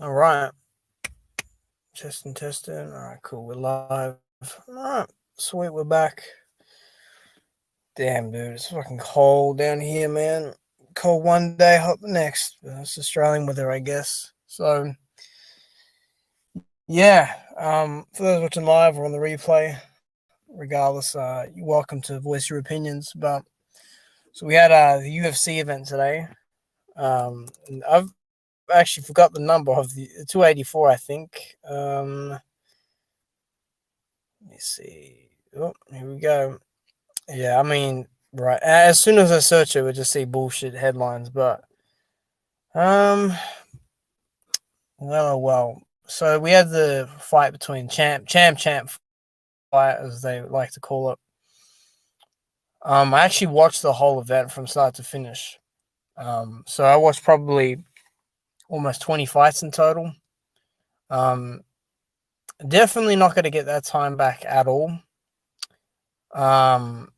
All right. Testing, testing. All right, cool. We're live. All right. Sweet, we're back. Damn, dude. It's fucking cold down here, man. Cold one day, hot the next. It's Australian weather, I guess. So, yeah. For those watching live or on the replay, regardless, you're welcome to voice your opinions. But so we had the UFC event today. And I've actually forgot the number of the 284, I think. Let me see. Oh, here we go. Yeah, I mean, right. As soon as I search it, we just see bullshit headlines. But um, well. So we had the fight between champ fight, as they like to call it. I actually watched the whole event from start to finish. So I watched probably almost 20 fights in total. Um, Definitely not going to get that time back at all. Um,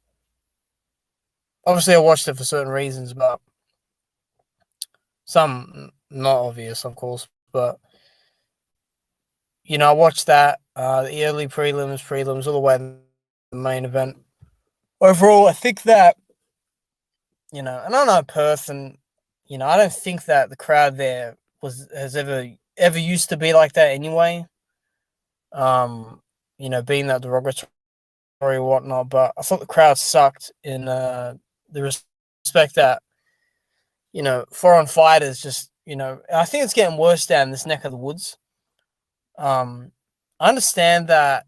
Obviously I watched it for certain reasons, but some not obvious, of course. But I watched that, the early prelims, all the way to the main event. Overall, I think that, and I know Perth, and I don't think that the crowd there has ever used to be like that anyway. Um, being that derogatory or whatnot, but I thought the crowd sucked in the respect that foreign fighters just I think it's getting worse down this neck of the woods. I understand that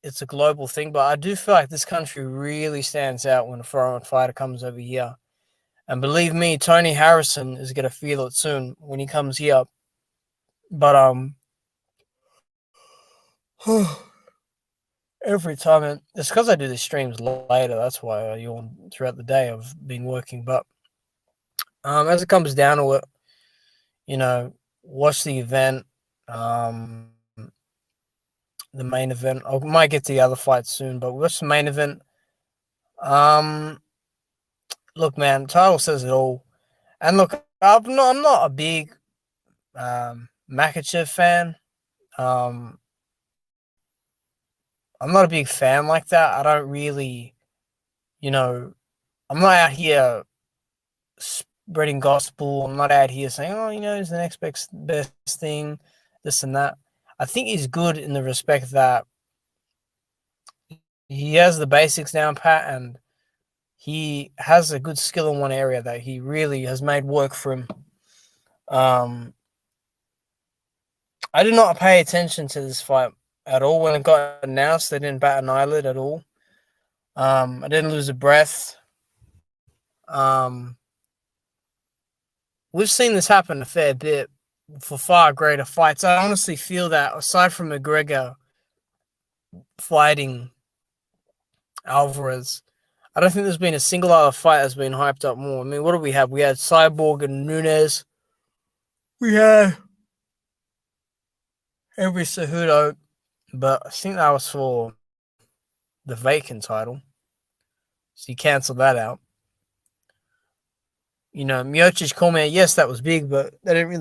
it's a global thing, but I do feel like this country really stands out when a foreign fighter comes over here. And believe me, Tony Harrison is gonna feel it soon when he comes here. But every time it's because I do the streams later. That's why I yawn throughout the day. I've been working, but as it comes down to it, watch the event. Um, the main event. I might get to the other fights soon, but watch the main event. Um, Look, man, title says it all. And look, I'm not a big Makhachev fan. Um, I'm not a big fan like that. I don't really, you know, I'm not out here spreading gospel. I'm not out here saying, oh, he's the next best thing, this and that. I think he's good in the respect that he has the basics down pat, and he has a good skill in one area that he really has made work for him. Um, I did not pay attention to this fight at all when it got announced. They didn't bat an eyelid at all. I didn't lose a breath. Um, we've seen this happen a fair bit for far greater fights. I honestly feel that aside from McGregor fighting Alvarez, I don't think there's been a single other fight that's been hyped up more. I mean, what do we have? We had Cyborg and Nunes. We had Henry Cejudo, but I think that was for the vacant title. So you cancel that out. Miocic Cormier, yes, that was big, but they didn't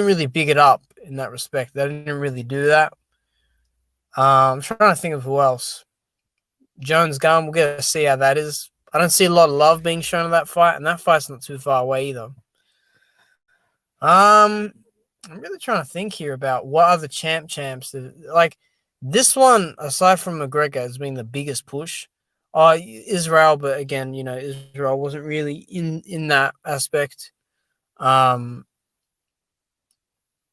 really big it up in that respect. They didn't really do that. I'm trying to think of who else. Jones Gunn, we'll get to see how that is. I don't see a lot of love being shown in that fight, and that fight's not too far away either. I'm really trying to think here about what other champs like this one, aside from McGregor, has been the biggest push. Israel, but again, Israel wasn't really in that aspect. Um,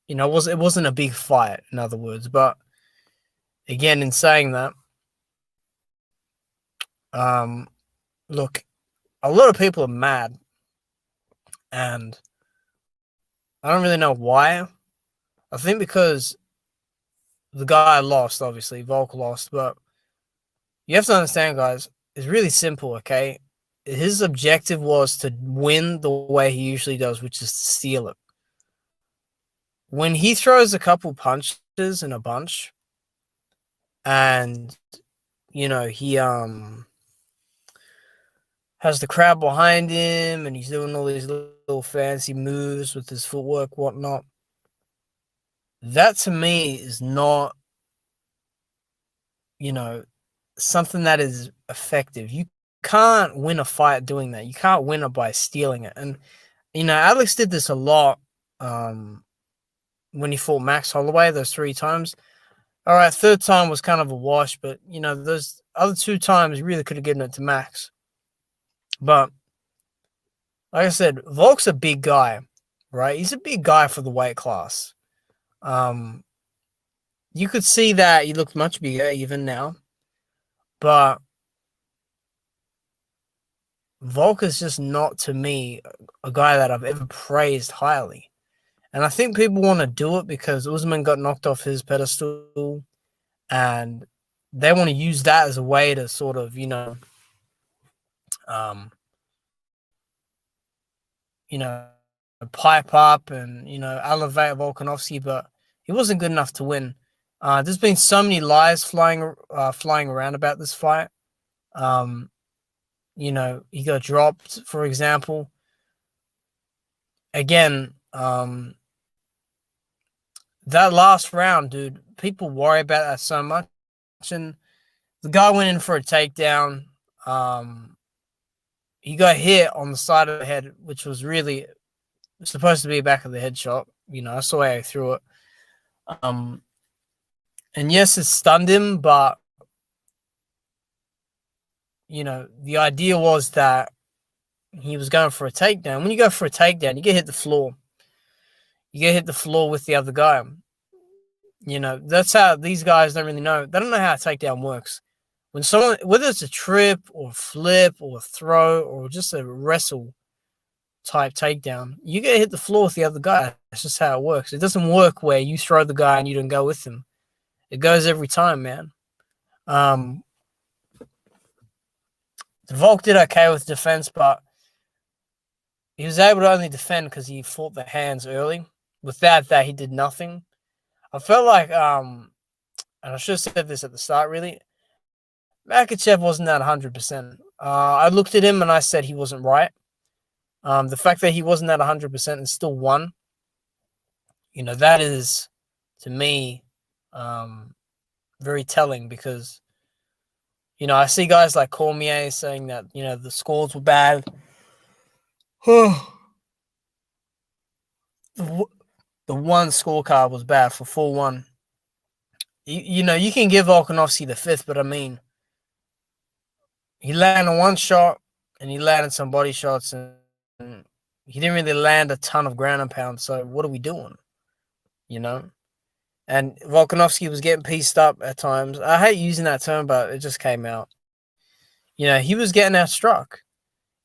it wasn't a big fight, in other words. But again, in saying that, um, look, a lot of people are mad, and I don't really know why. I think because the guy lost, obviously, Volk lost, but you have to understand, guys, it's really simple, okay? His objective was to win the way he usually does, which is to steal it. When he throws a couple punches in a bunch, and he has the crowd behind him, and he's doing all these little fancy moves with his footwork, whatnot. that to me is not, you know, something that is effective. You can't win a fight doing that. You can't win it by stealing it. And Alex did this a lot when he fought Max Holloway those 3 times. All right, third time was kind of a wash, but those other 2 times you really could have given it to Max. But like I said, Volk's a big guy, right? He's a big guy for the weight class. You could see that he looked much bigger even now, but Volk is just not, to me, a guy that I've ever praised highly. And I think people want to do it because Usman got knocked off his pedestal, and they want to use that as a way to sort of, um, pipe up and, elevate Volkanovski, but he wasn't good enough to win. There's been so many lies flying around about this fight. He got dropped, for example. Again, that last round, dude, people worry about that so much. And the guy went in for a takedown. He got hit on the side of the head, which was really supposed to be a back of the head shot. That's the way I threw it. And yes, it stunned him, but the idea was that he was going for a takedown. When you go for a takedown, you get hit the floor. You get hit the floor with the other guy. That's how these guys don't really know. They don't know how a takedown works. When someone, whether it's a trip or flip or a throw or just a wrestle type takedown, you get hit the floor with the other guy. That's just how it works. It doesn't work where you throw the guy and you don't go with him. It goes every time, man. Volk did okay with defense, but he was able to only defend because he fought the hands early. Without that, he did nothing. I felt like, and I should have said this at the start, really, Makhachev wasn't at 100%. I looked at him and I said he wasn't right. The fact that he wasn't at 100% and still won, that is, to me, very telling because, I see guys like Cormier saying that, the scores were bad. The one scorecard was bad for 4-1. You can give Volkanovski the fifth, but I mean, he landed one shot and he landed some body shots and he didn't really land a ton of ground and pound. So what are we doing? And Volkanovski was getting pieced up at times. I hate using that term, but it just came out. He was getting outstruck,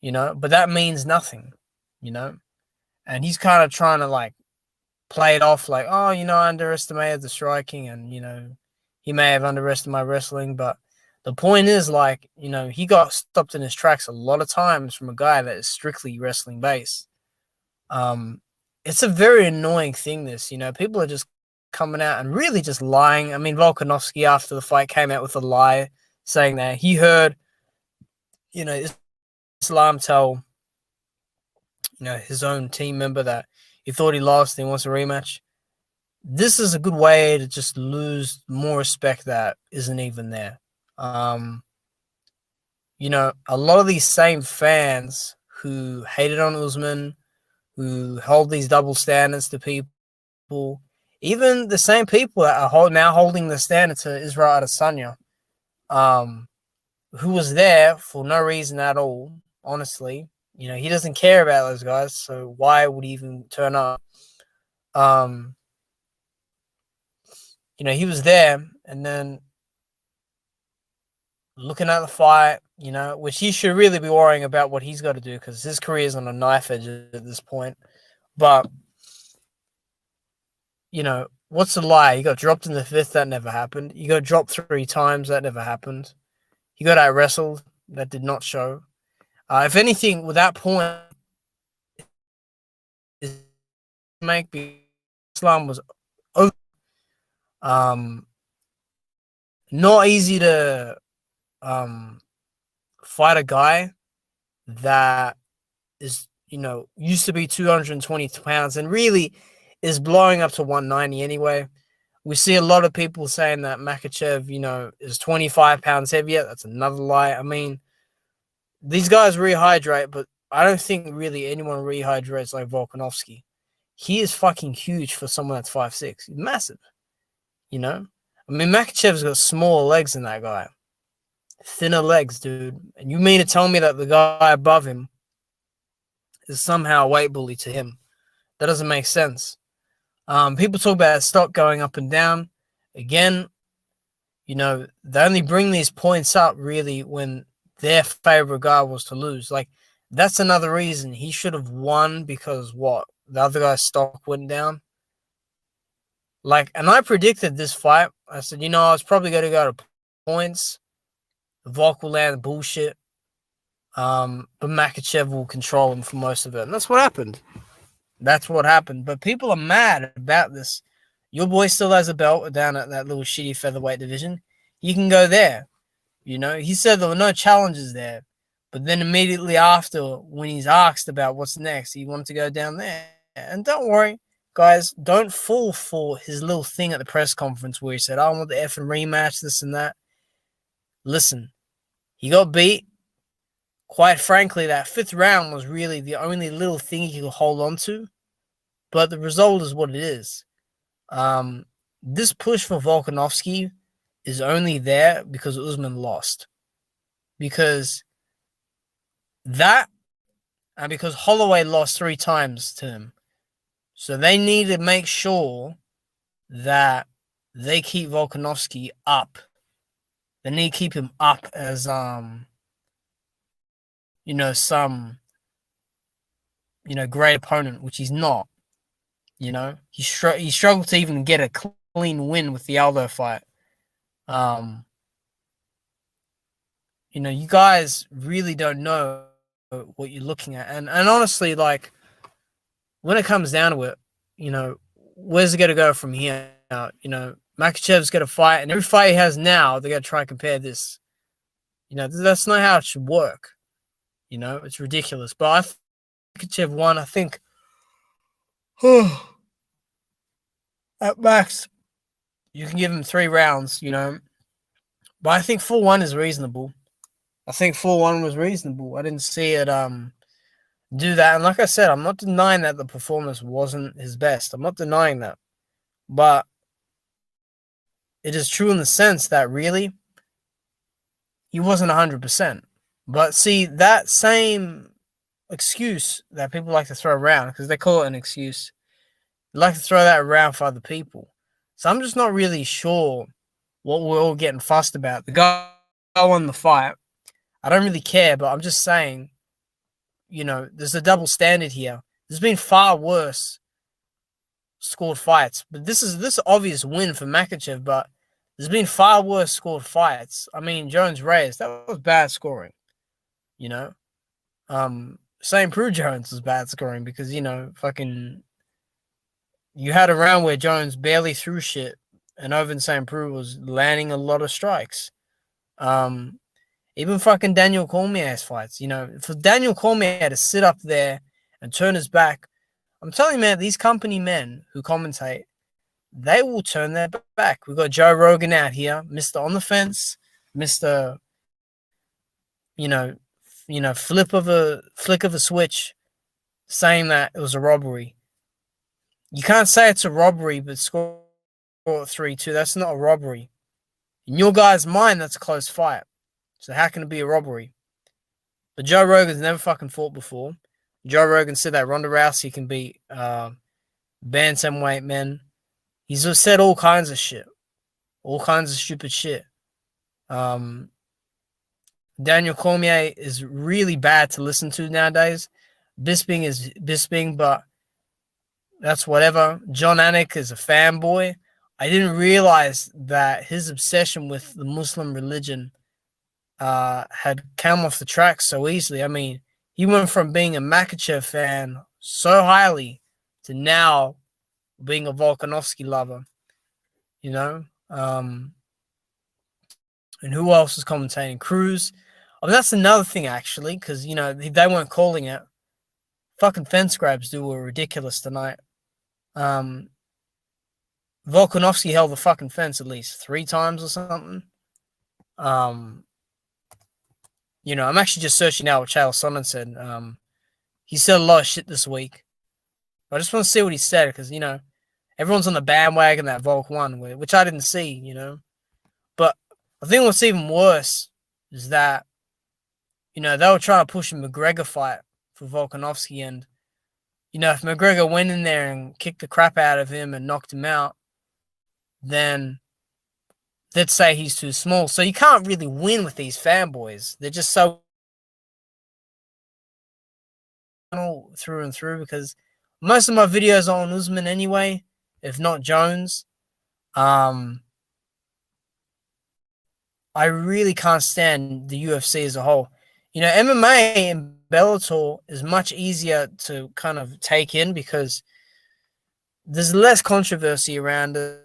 but that means nothing, and he's kind of trying to play it off like, oh, I underestimated the striking and, he may have underestimated my wrestling. But the point is, he got stopped in his tracks a lot of times from a guy that is strictly wrestling based. It's a very annoying thing, this, people are just coming out and really just lying. I mean, Volkanovski after the fight came out with a lie saying that he heard, Islam tell, his own team member that he thought he lost and he wants a rematch. This is a good way to just lose more respect that isn't even there. A lot of these same fans who hated on Usman, who hold these double standards to people, even the same people that are now holding the standard to Israel Adesanya, who was there for no reason at all, honestly. He doesn't care about those guys, so why would he even turn up? He was there, and then looking at the fight, which he should really be worrying about what he's got to do because his career is on a knife edge at this point. But, what's the lie? He got dropped in the fifth. That never happened. He got dropped 3 times. That never happened. He got out wrestled. That did not show. If anything, with that point, Islam was over. Not easy to fight a guy that is, used to be 220 pounds. And really, is blowing up to 190 anyway. We see a lot of people saying that Makhachev, you know, is 25 pounds heavier. That's another lie. I mean, these guys rehydrate, but I don't think really anyone rehydrates like Volkanovski. He is fucking huge for someone that's 5'6". He's massive, you know? I mean, Makhachev's got smaller legs than that guy. Thinner legs, dude. And you mean to tell me that the guy above him is somehow a weight bully to him? That doesn't make sense. People talk about stock going up and down. Again, you know, they only bring these points up really when their favorite guy was to lose. Like, that's another reason he should have won, because what? The other guy's stock went down. Like, and I predicted this fight. I said, you know, I was probably going to go to points. Volk will land bullshit. But Makhachev will control him for most of it. And that's what happened. That's what happened. But people are mad about this. Your boy still has a belt down at that little shitty featherweight division. You can go there. You know, he said there were no challenges there. But then immediately after, when he's asked about what's next, he wanted to go down there. And don't worry, guys, don't fall for his little thing at the press conference where he said, I want the effing rematch, this and that. Listen, he got beat. Quite frankly, that fifth round was really the only little thing he could hold on to. But the result is what it is. This push for Volkanovski is only there because Usman lost. Because that, and because Holloway lost 3 times to him. So they need to make sure that they keep Volkanovski up. They need to keep him up as, you know, some, you know, great opponent, which he's not. You know, he struggled to even get a clean win with the Aldo fight. You know, you guys really don't know what you're looking at. And honestly, like, when it comes down to it, you know, where's it going to go from here? You know, Makhachev's going to fight, and every fight he has now, they're going to try and compare this. You know, that's not how it should work. You know, it's ridiculous. But I think Makhachev won, I think, at max, you can give him 3 rounds, you know. But I think 4-1 is reasonable. I think 4-1 was reasonable. I didn't see it do that. And like I said, I'm not denying that the performance wasn't his best. I'm not denying that. But it is true in the sense that really, he wasn't 100%. But see, that same excuse that people like to throw around, because they call it an excuse, they like to throw that around for other people. So I'm just not really sure what we're all getting fussed about. The guy won the fight. I don't really care, but I'm just saying, you know, there's a double standard here. There's been far worse scored fights. But this is obvious win for Makhachev, but there's been far worse scored fights. I mean, Jones-Reyes, that was bad scoring. You know? St. Preux Jones was bad scoring because, you know, fucking, you had a round where Jones barely threw shit and Ovince St. Preux was landing a lot of strikes. Even fucking Daniel Cormier's fights, you know, for Daniel Cormier to sit up there and turn his back, I'm telling you, man, these company men who commentate, they will turn their back. We've got Joe Rogan out here, Mr. On the Fence, Mr. You know, flick of a switch, saying that it was a robbery. You can't say it's a robbery, but score 3-2. That's not a robbery. In your guy's mind, that's a close fight. So how can it be a robbery? But Joe Rogan's never fucking fought before. Joe Rogan said that Ronda Rousey can beat bantamweight men. He's just said all kinds of shit. All kinds of stupid shit. Daniel Cormier is really bad to listen to nowadays. Bisping is Bisping, but that's whatever. John Anik is a fanboy. I didn't realize that his obsession with the Muslim religion had come off the track so easily. I mean, he went from being a Makhachev fan so highly to now being a Volkanovski lover, you know? And who else is commentating? Cruz. I mean, that's another thing, actually, because, you know, they weren't calling it. Fucking fence grabs were ridiculous tonight. Um, Volkanovski held the fucking fence at least 3 times or something. Um, I'm actually just searching now what Chael Sonnen said. He said a lot of shit this week. I just want to see what he said because, everyone's on the bandwagon that Volk won, which I didn't see, But I think what's even worse is that, they were trying to push a McGregor fight for Volkanovski. And, if McGregor went in there and kicked the crap out of him and knocked him out, then they'd say he's too small. So you can't really win with these fanboys. They're just so through and through because most of my videos are on Usman anyway, if not Jones. I really can't stand the UFC as a whole. MMA and Bellator is much easier to kind of take in because there's less controversy around it.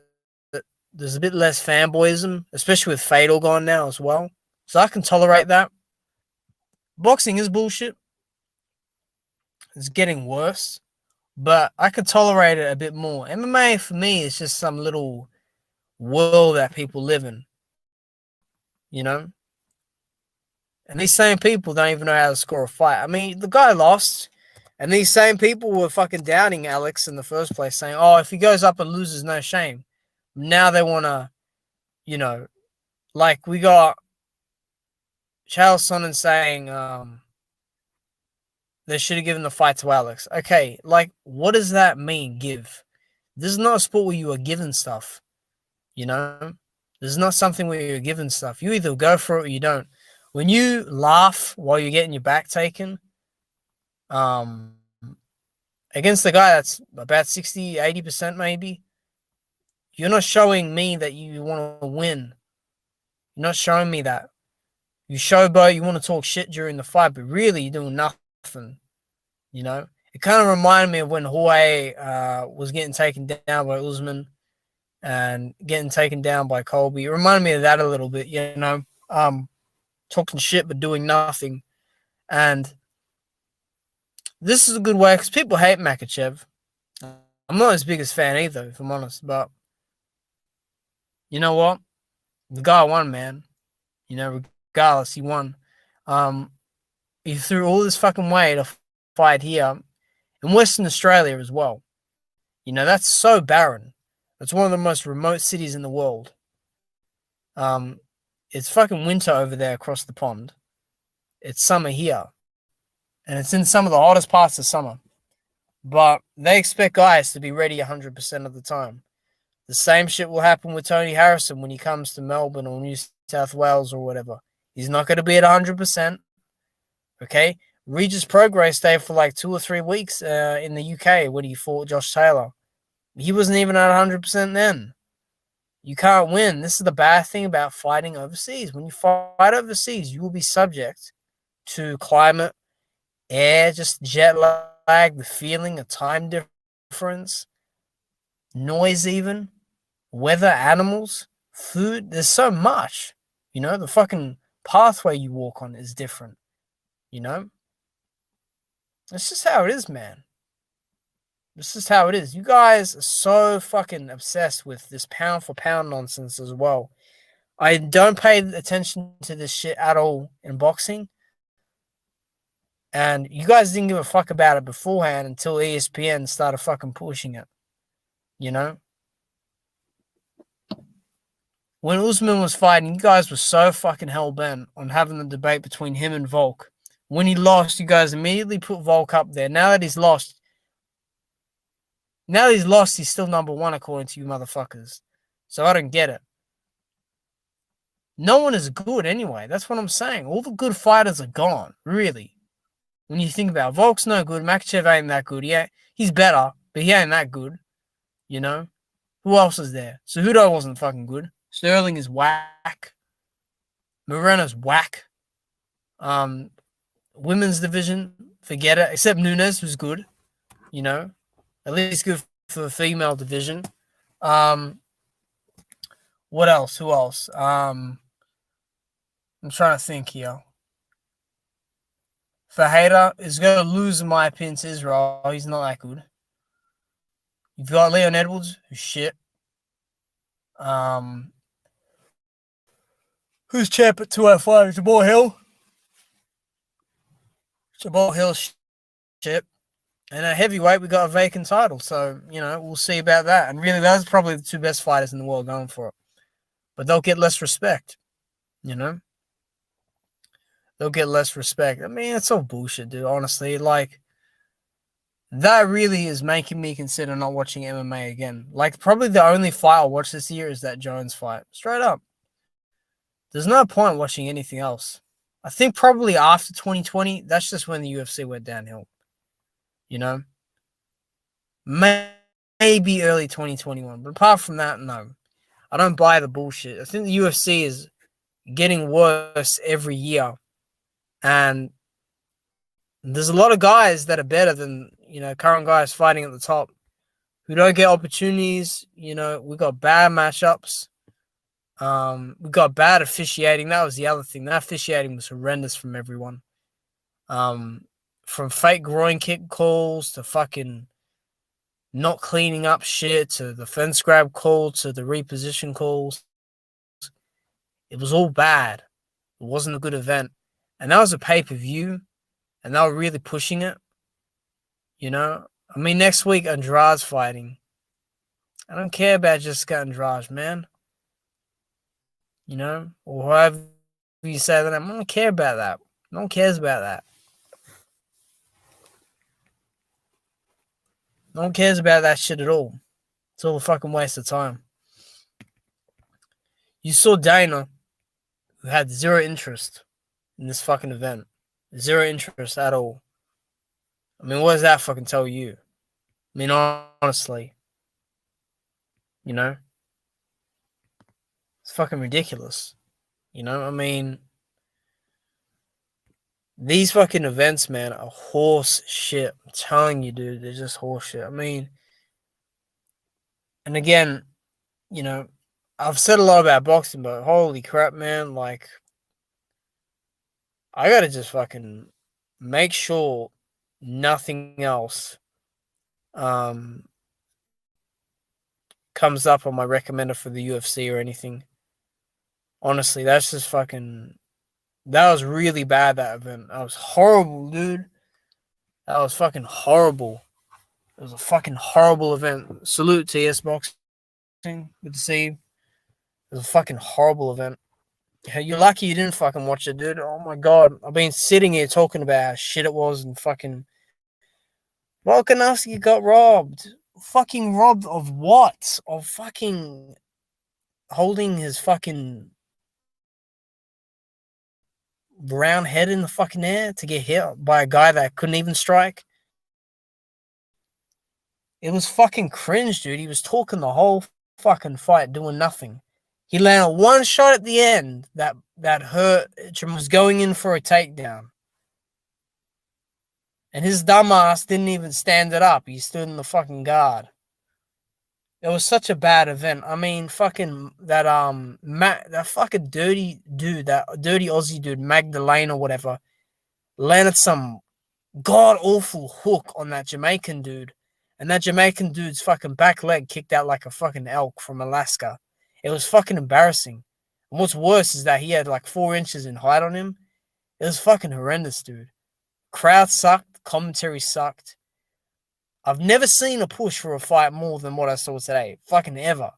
There's a bit less fanboyism, especially with Fatal gone now as well. So I can tolerate that. Boxing is bullshit. It's getting worse, but I could tolerate it a bit more. MMA for me is just some little world that people live in, And these same people don't even know how to score a fight. I mean, the guy lost, and these same people were fucking doubting Alex in the first place, saying, oh, if he goes up and loses, no shame. Now they want to, like we got Charles Sonnen saying they should have given the fight to Alex. Okay, like, what does that mean, give? This is not a sport where you are given stuff, This is not something where you're given stuff. You either go for it or you don't. When you laugh while you're getting your back taken, against the guy that's about 60, 80% maybe, you're not showing me that you want to win. You're not showing me that. You showboat, you want to talk shit during the fight, but really you're doing nothing, It kind of reminded me of when Jorge was getting taken down by Usman and getting taken down by Colby. It reminded me of that a little bit, talking shit but doing nothing. And this is a good way because people hate Makhachev. I'm not his biggest fan either, if I'm honest. But you know what? The guy won, man. Regardless, he won. He threw all this fucking weight to fight here in Western Australia as well. That's so barren. It's one of the most remote cities in the world. It's fucking winter over there across the pond. It's summer here. And it's in some of the hottest parts of summer. But they expect guys to be ready 100% of the time. The same shit will happen with Tony Harrison when he comes to Melbourne or New South Wales or whatever. He's not going to be at 100%. Okay? Regis Prograis stayed for like 2 or 3 weeks in the UK when he fought Josh Taylor. He wasn't even at 100% then. You can't win. This is the bad thing about fighting overseas. When you fight overseas, you will be subject to climate, air, just jet lag, the feeling, a time difference, noise even, weather, animals, food. There's so much. The fucking pathway you walk on is different. That's just how it is, man. This is how it is. You guys are so fucking obsessed with this pound for pound nonsense as well. I don't pay attention to this shit at all in boxing. And you guys didn't give a fuck about it beforehand until ESPN started fucking pushing it. When Usman was fighting, you guys were so fucking hell-bent on having the debate between him and Volk. When he lost, you guys immediately put Volk up there. Now that he's lost, he's still number one according to you motherfuckers. So I don't get it. No one is good anyway. That's what I'm saying. All the good fighters are gone, really. When you think about it, Volk's no good. Makhachev ain't that good. Yeah, he's better, but he ain't that good. Who else is there? Cejudo wasn't fucking good. Sterling is whack. Moreno's whack. Women's division, forget it. Except Nunes was good. At least good for the female division. What else? Who else? I'm trying to think here. Fajeda is going to lose, in my opinion, to Israel. He's not that good. You've got Leon Edwards, who's shit. Um, who's champ at 205? Jamal Hill. Jamal Hill shit. And at heavyweight, we got a vacant title. So, we'll see about that. And really, those are probably the two best fighters in the world going for it. But they'll get less respect, They'll get less respect. I mean, it's all bullshit, dude, honestly. Like, that really is making me consider not watching MMA again. Like, probably the only fight I'll watch this year is that Jones fight. Straight up. There's no point watching anything else. I think probably after 2020, that's just when the UFC went downhill. Maybe early 2021. But apart from that, no. I don't buy the bullshit. I think the UFC is getting worse every year. And there's a lot of guys that are better than, current guys fighting at the top who don't get opportunities. We got bad matchups. We got bad officiating. That was the other thing. That officiating was horrendous from everyone. From fake groin kick calls to fucking not cleaning up shit to the fence grab call to the reposition calls. It was all bad. It wasn't a good event. And that was a pay-per-view. And they were really pushing it. I mean, next week, Andrade's fighting. I don't care about Jessica Andrade, man. Or however you say that. I don't care about that. No one cares about that. No one cares about that shit at all. It's all a fucking waste of time. You saw Dana, who had zero interest in this fucking event. Zero interest at all. I mean, what does that fucking tell you? I mean, honestly. It's fucking ridiculous. I mean, these fucking events, man, are horse shit. I'm telling you, dude, they're just horse shit. I mean, and again, I've said a lot about boxing, but holy crap, man, like, I gotta just fucking make sure nothing else comes up on my recommender for the UFC or anything. Honestly, that's just fucking... That was really bad, that event. That was horrible, dude. That was fucking horrible. It was a fucking horrible event. Salute to TS Boxing. Good to see you. It was a fucking horrible event. You're lucky you didn't fucking watch it, dude. Oh my god. I've been sitting here talking about how shit it was and fucking... Volkanovski got robbed. Fucking robbed of what? Of fucking holding his fucking round head in the fucking air to get hit by a guy that couldn't even strike. It was fucking cringe, dude. He was talking the whole fucking fight, doing nothing. He landed one shot at the end that hurt and was going in for a takedown. And his dumbass didn't even stand it up. He stood in the fucking guard. It was such a bad event. I mean, fucking that fucking dirty dude, that dirty Aussie dude, Magdalene or whatever, landed some god awful hook on that Jamaican dude. And that Jamaican dude's fucking back leg kicked out like a fucking elk from Alaska. It was fucking embarrassing. And what's worse is that he had like 4 inches in height on him. It was fucking horrendous, dude. Crowd sucked. Commentary sucked. I've never seen a push for a fight more than what I saw today. Fucking ever.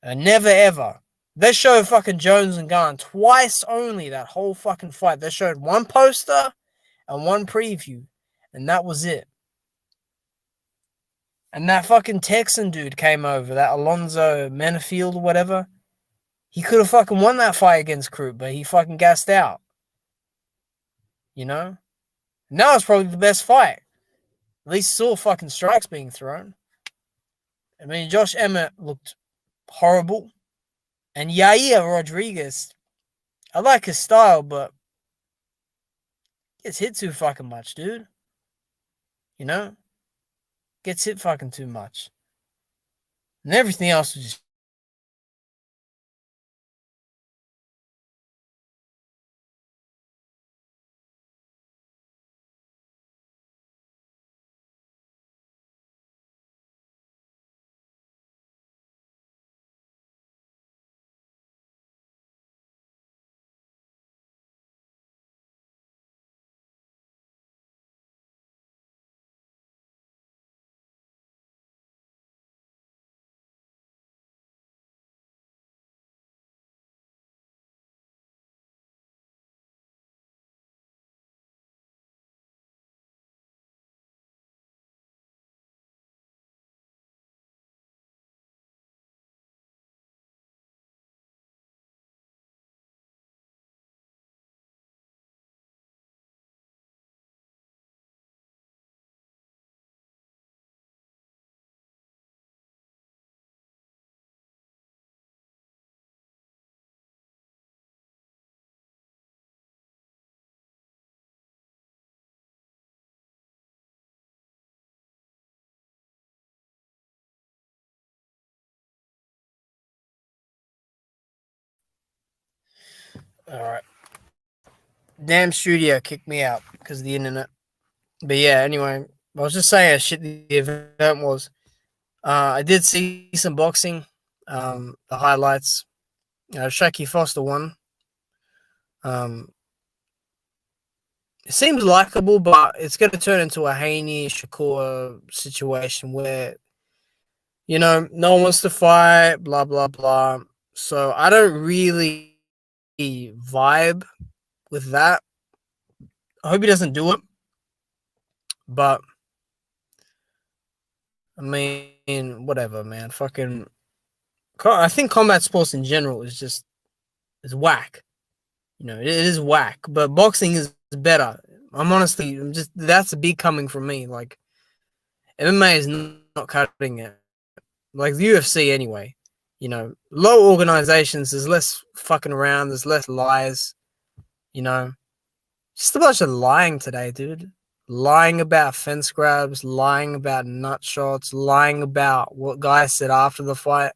Never ever. They showed fucking Jones and Gunn twice only that whole fucking fight. They showed one poster and one preview. And that was it. And that fucking Texan dude came over, that Alonzo Menafield or whatever. He could have fucking won that fight against Crute, but he fucking gassed out. Now it's probably the best fight. At least saw fucking strikes being thrown. I mean, Josh Emmett looked horrible. And Yair Rodriguez, I like his style, but gets hit too fucking much, dude. Gets hit fucking too much. And everything else was just All right. Damn studio kicked me out because of the internet. But yeah, anyway, I was just saying how shit the event was. I did see some boxing. The highlights. Shaky Foster won. Um, it seems likable, but it's going to turn into a Haney Shakur situation where no one wants to fight, blah blah blah. So I don't really vibe with that. I hope he doesn't do it, but I mean, whatever, man. Fucking, I think combat sports in general is whack. It is whack, but boxing is better. I'm just that's a big coming from me. Like MMA is not cutting it. Like the UFC anyway. Low organizations. There's less fucking around. There's less lies. You know, just a bunch of lying today, dude. Lying about fence grabs, lying about nut shots, lying about what guys said after the fight.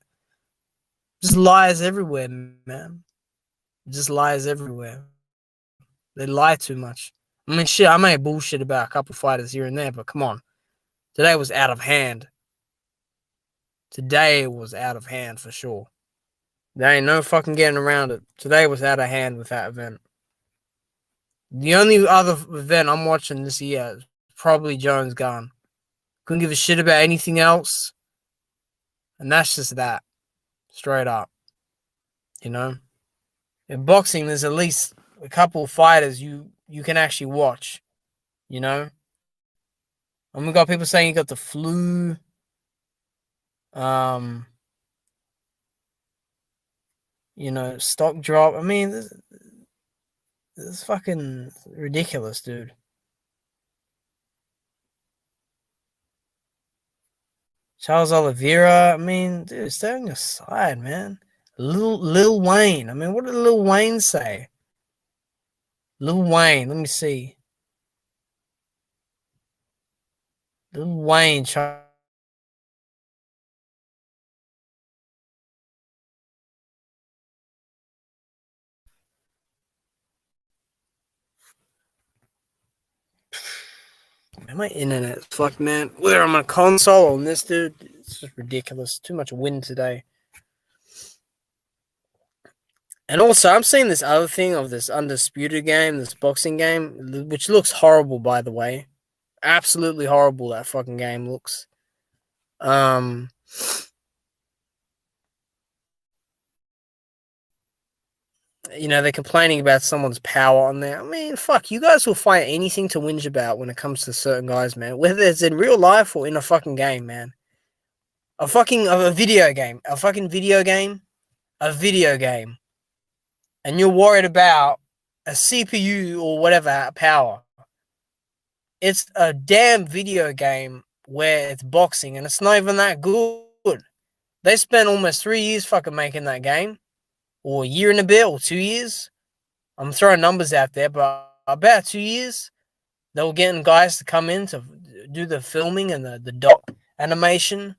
Just lies everywhere, man. Just lies everywhere. They lie too much. I mean, shit, I may bullshit about a couple fighters here and there, but come on. Today was out of hand. Today was out of hand for sure. There ain't no fucking getting around it. Today was out of hand with that event. The only other event I'm watching this year is probably Jones Gunn. Couldn't give a shit about anything else. And that's just that. Straight up. In boxing, there's at least a couple of fighters you can actually watch. And we got people saying you got the flu. Stock drop. I mean, this is fucking ridiculous, dude. Charles Oliveira. I mean, dude, stay on your side, man. Lil Wayne. I mean, what did Lil Wayne say? Lil Wayne. Let me see. Lil Wayne. Man, my internet's fucked, man. Whether I'm on a console on this, dude, it's just ridiculous. Too much wind today. And also, I'm seeing this other thing of this undisputed game, this boxing game, which looks horrible, by the way. Absolutely horrible. That fucking game looks. They're complaining about someone's power on there. I mean, fuck, you guys will find anything to whinge about when it comes to certain guys, man. Whether it's in real life or in a fucking game, man. A video game. A fucking video game. A video game. And you're worried about a CPU or whatever power. It's a damn video game where it's boxing and it's not even that good. They spent almost 3 years fucking making that game. Or a year and a bit, or 2 years. I'm throwing numbers out there, but about 2 years, they were getting guys to come in to do the filming and the dot animation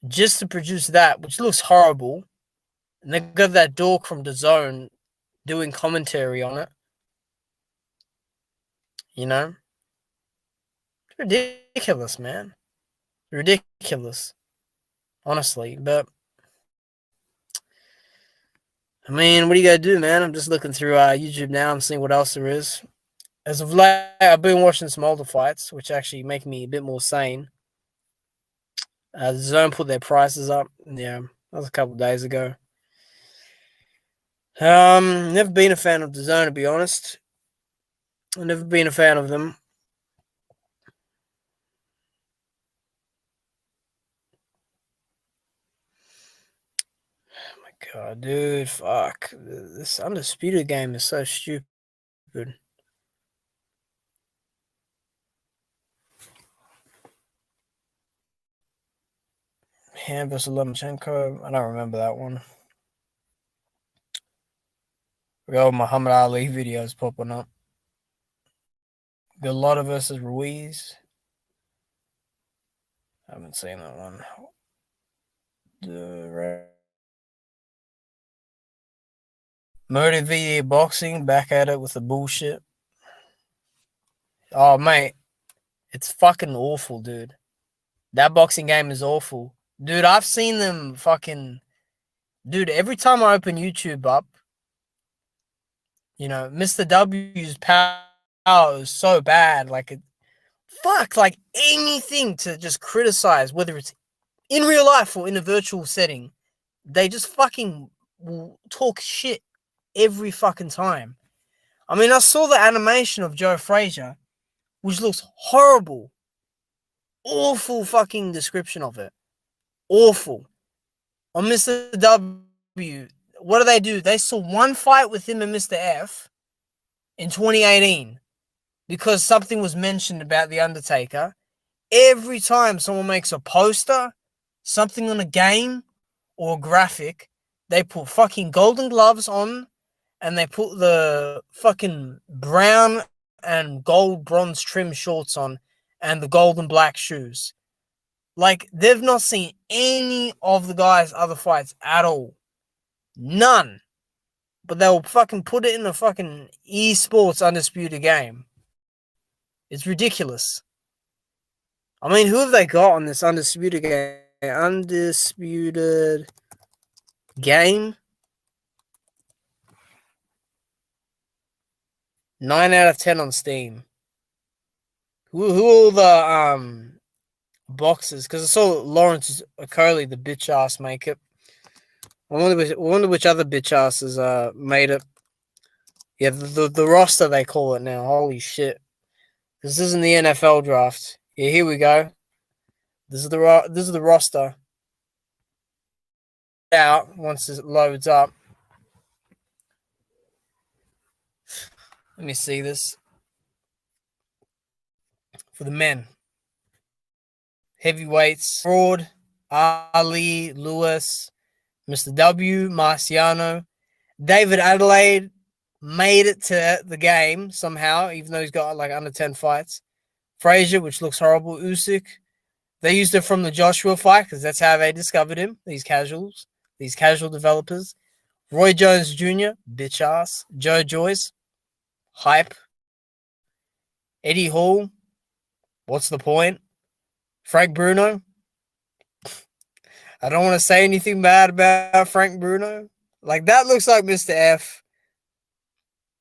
just to produce that, which looks horrible. And they got that dork from the Zone doing commentary on it. It's ridiculous, man. Ridiculous. Honestly, but I mean, what do you gotta do, man? I'm just looking through YouTube now. I'm seeing what else there is. As of late, I've been watching some older fights, which actually make me a bit more sane. The Zone put their prices up. Yeah, that was a couple of days ago. Never been a fan of the Zone, to be honest. I've never been a fan of them. Oh my god, dude, fuck. This Undisputed game is so stupid. Han versus Lomachenko. I don't remember that one. We got Muhammad Ali videos popping up. Gallotta versus Ruiz. I haven't seen that one. Motivated boxing back at it with the bullshit. Oh mate, it's fucking awful, dude. That boxing game is awful. Dude, I've seen them fucking dude, every time I open YouTube up, Mr. W's power is so bad. Like anything to just criticize, whether it's in real life or in a virtual setting, they just fucking will talk shit every fucking time. I mean, I saw the animation of Joe Frazier, which looks horrible. Awful fucking description of it. Awful. On Mr. W, what do? They saw one fight with him and Mr. F in 2018 because something was mentioned about The Undertaker. Every time someone makes a poster, something on a game, or a graphic, they put fucking golden gloves on and they put the fucking brown and gold bronze trim shorts on and the gold and black shoes. Like, they've not seen any of the guys' other fights at all. None. But they'll fucking put it in the fucking esports undisputed game. It's ridiculous. I mean, who have they got on this undisputed game? Undisputed game? 9 out of 10 on Steam. Who are the boxes? Because I saw Lawrence Okolie, the bitch ass, make it. I wonder which other bitch asses made it. Yeah, the roster they call it now. Holy shit! This isn't the NFL draft. Yeah, here we go. This is the roster. Out once it loads up. Let me see this for the men. Heavyweights: Fraud, Ali, Lewis, Mr. W, Marciano, David Adelaide made it to the game somehow, even though he's got like under 10 fights. Frazier, which looks horrible. Usyk. They used it from the Joshua fight because that's how they discovered him. These casual developers. Roy Jones Jr., bitch ass. Joe Joyce, hype. Eddie Hall, what's the point? Frank Bruno. I don't want to say anything bad about Frank Bruno. Like, that looks like Mr. F.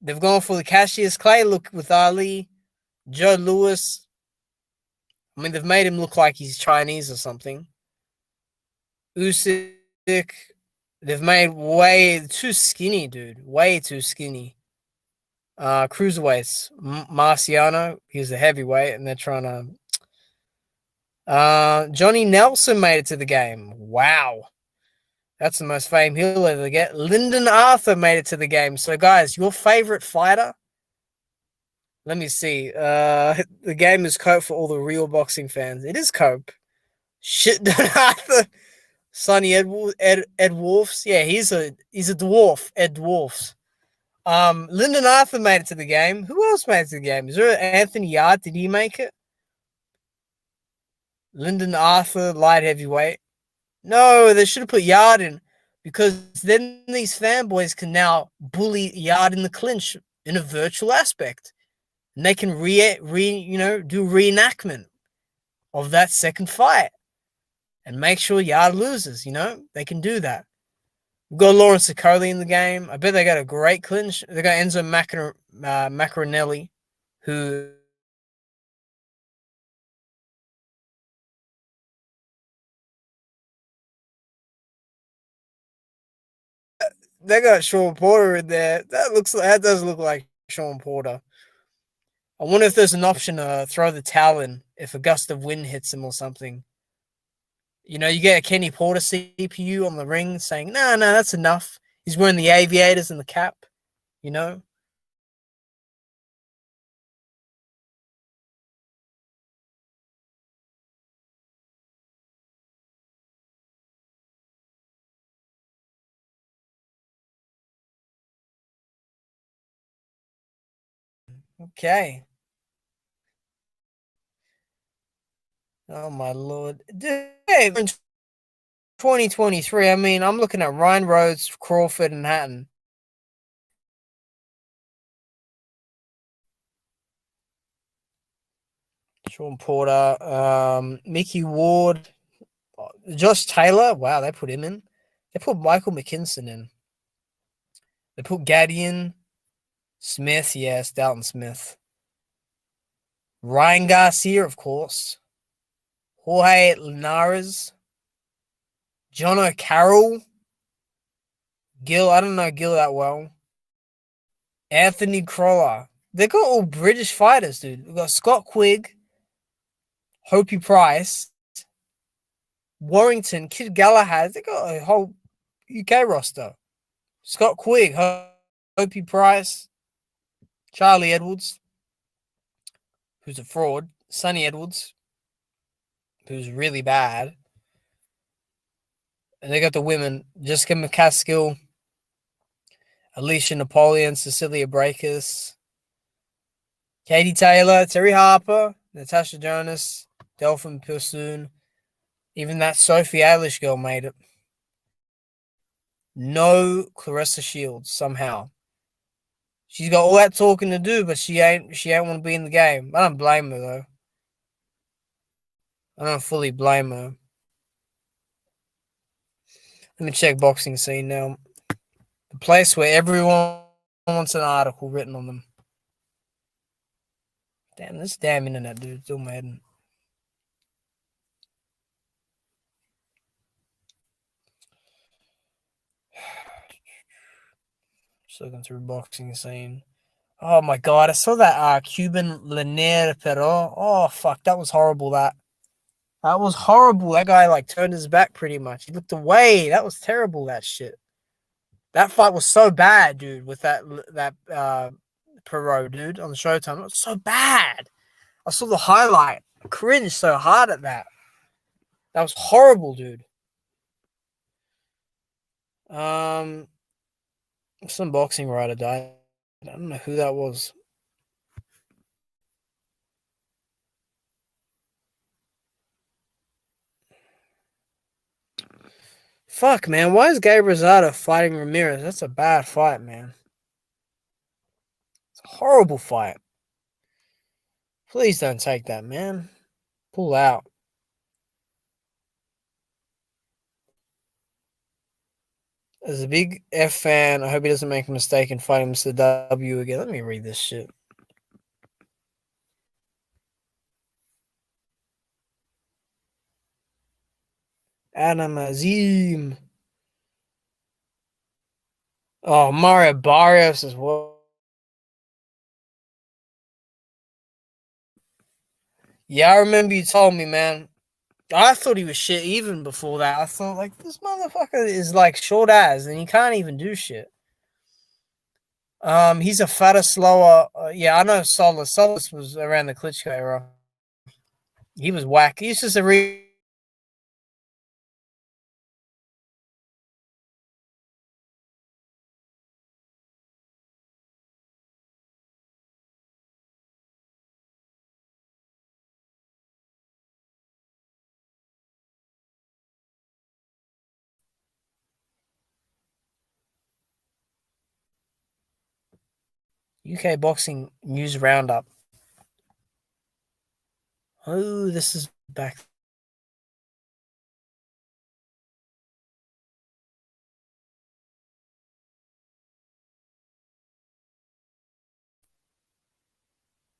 They've gone for the Cassius Clay look with Ali. Joe Lewis. I mean, they've made him look like he's Chinese or something. Usyk. They've made way too skinny, dude. Way too skinny. Cruiserweights. Marciano. He's a heavyweight, and they're trying to. Johnny Nelson made it to the game. Wow. That's the most fame he'll ever get. Lyndon Arthur made it to the game. So, guys, your favorite fighter? Let me see. The game is Cope for all the real boxing fans. It is Cope. Shit, Arthur. Sonny Ed Dwarfs. Yeah, he's a dwarf. Ed Dwarfs. Lyndon Arthur made it to the game. Who else made it to the game? Is there Anthony Yard? Did he make it? Lyndon Arthur, light heavyweight. No, they should have put Yard in because then these fanboys can now bully Yard in the clinch in a virtual aspect. And they can do reenactment of that second fight and make sure Yard loses, They can do that. We've got Lawrence Okolie in the game. I bet they got a great clinch. They got Enzo Maccarinelli, who they got Sean Porter in there. That does look like Sean Porter. I wonder if there's an option to throw the towel in if a gust of wind hits him or something. You get a Kenny Porter CPU on the ring saying, no, that's enough. He's wearing the aviators and the cap, Okay. Oh, my Lord. Dude, in 2023, I mean, I'm looking at Ryan Rhodes, Crawford, and Hatton. Sean Porter, Mickey Ward, Josh Taylor. Wow, they put him in. They put Michael McKinson in. They put Gadian, Smith. Yes, Dalton Smith. Ryan Garcia, of course. Jorge Linares. John O'Carroll. Gil, I don't know Gil that well. Anthony Crolla. They got all British fighters, dude. We got Scott Quigg, Hopi Price, Warrington, Kid Galahad. They got a whole UK roster. Scott Quigg, Hopi Price, Charlie Edwards, who's a fraud, Sonny Edwards, who's really bad. And they got the women, Jessica McCaskill, Alicia Napoleon, Cecilia Breakus, Katie Taylor, Terry Harper, Natasha Jonas, Delphine Pursoon. Even that Sophie Eilish girl made it. No Clarissa Shields somehow. She's got all that talking to do, but she ain't want to be in the game. I don't blame her though. I don't fully blame her. Let me check boxing scene now. The place where everyone wants an article written on them. Damn, this damn internet, dude. Still mad. Just looking through boxing scene. Oh my god, I saw that Cuban Linier Pero. Oh fuck, that was horrible. That was horrible. That guy like turned his back pretty much. He looked away. That was terrible. That shit. That fight was so bad, dude. With that Perot, dude, on the Showtime, it was so bad. I saw the highlight. I cringed so hard at that. That was horrible, dude. Some boxing writer died. I don't know who that was. Fuck, man. Why is Gabe Rosado fighting Ramirez? That's a bad fight, man. It's a horrible fight. Please don't take that, man. Pull out. As a big F fan, I hope he doesn't make a mistake and fight Mr. W again. Let me read this shit. Adam Azim. Oh, Mario Barrios as well. Yeah, I remember you told me, man. I thought he was shit even before that. I thought, like, this motherfucker is, like, short ass, and he can't even do shit. He's a fatter, slower. Yeah, I know Solis. Solis was around the Klitschko era. He was whack. He's just a UK boxing news roundup. Oh, this is back.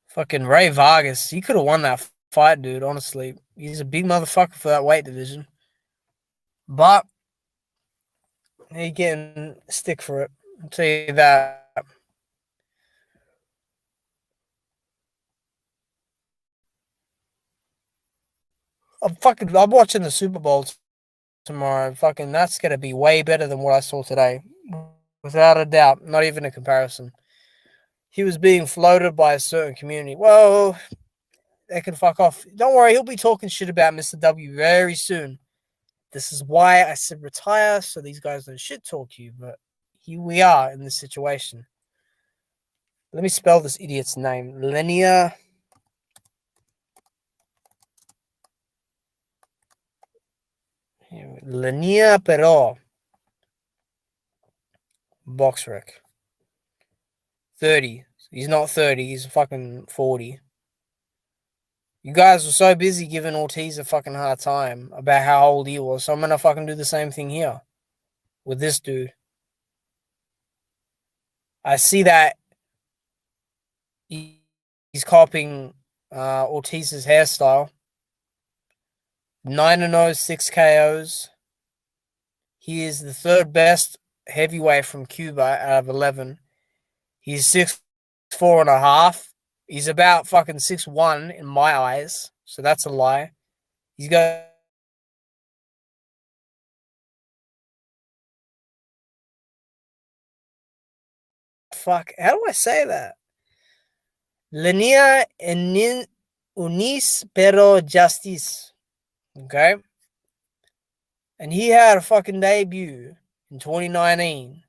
Fucking Ray Vargas. He could have won that fight, dude, honestly. He's a big motherfucker for that weight division. But he getting stick for it. I'll tell you that. I'm watching the Super Bowl tomorrow. Fucking that's gonna be way better than what I saw today. Without a doubt. Not even a comparison. He was being floated by a certain community. Well, they can fuck off. Don't worry, he'll be talking shit about Mr. W very soon. This is why I said retire, so these guys don't shit talk you, but here we are in this situation. Let me spell this idiot's name. Lenia Pero. Box rec. 30. He's not 30, he's fucking 40. You guys were so busy giving Ortiz a fucking hard time about how old he was, so I'm gonna fucking do the same thing here with this dude. I see that he's copying Ortiz's hairstyle. 9-0, 6 KOs. He is the third best heavyweight from Cuba out of 11. He's 6'4.5". He's about fucking 6'1" in my eyes, so that's a lie. He's got fuck. How do I say that? Línea en unis pero justice. Okay, and he had a fucking debut in 2019,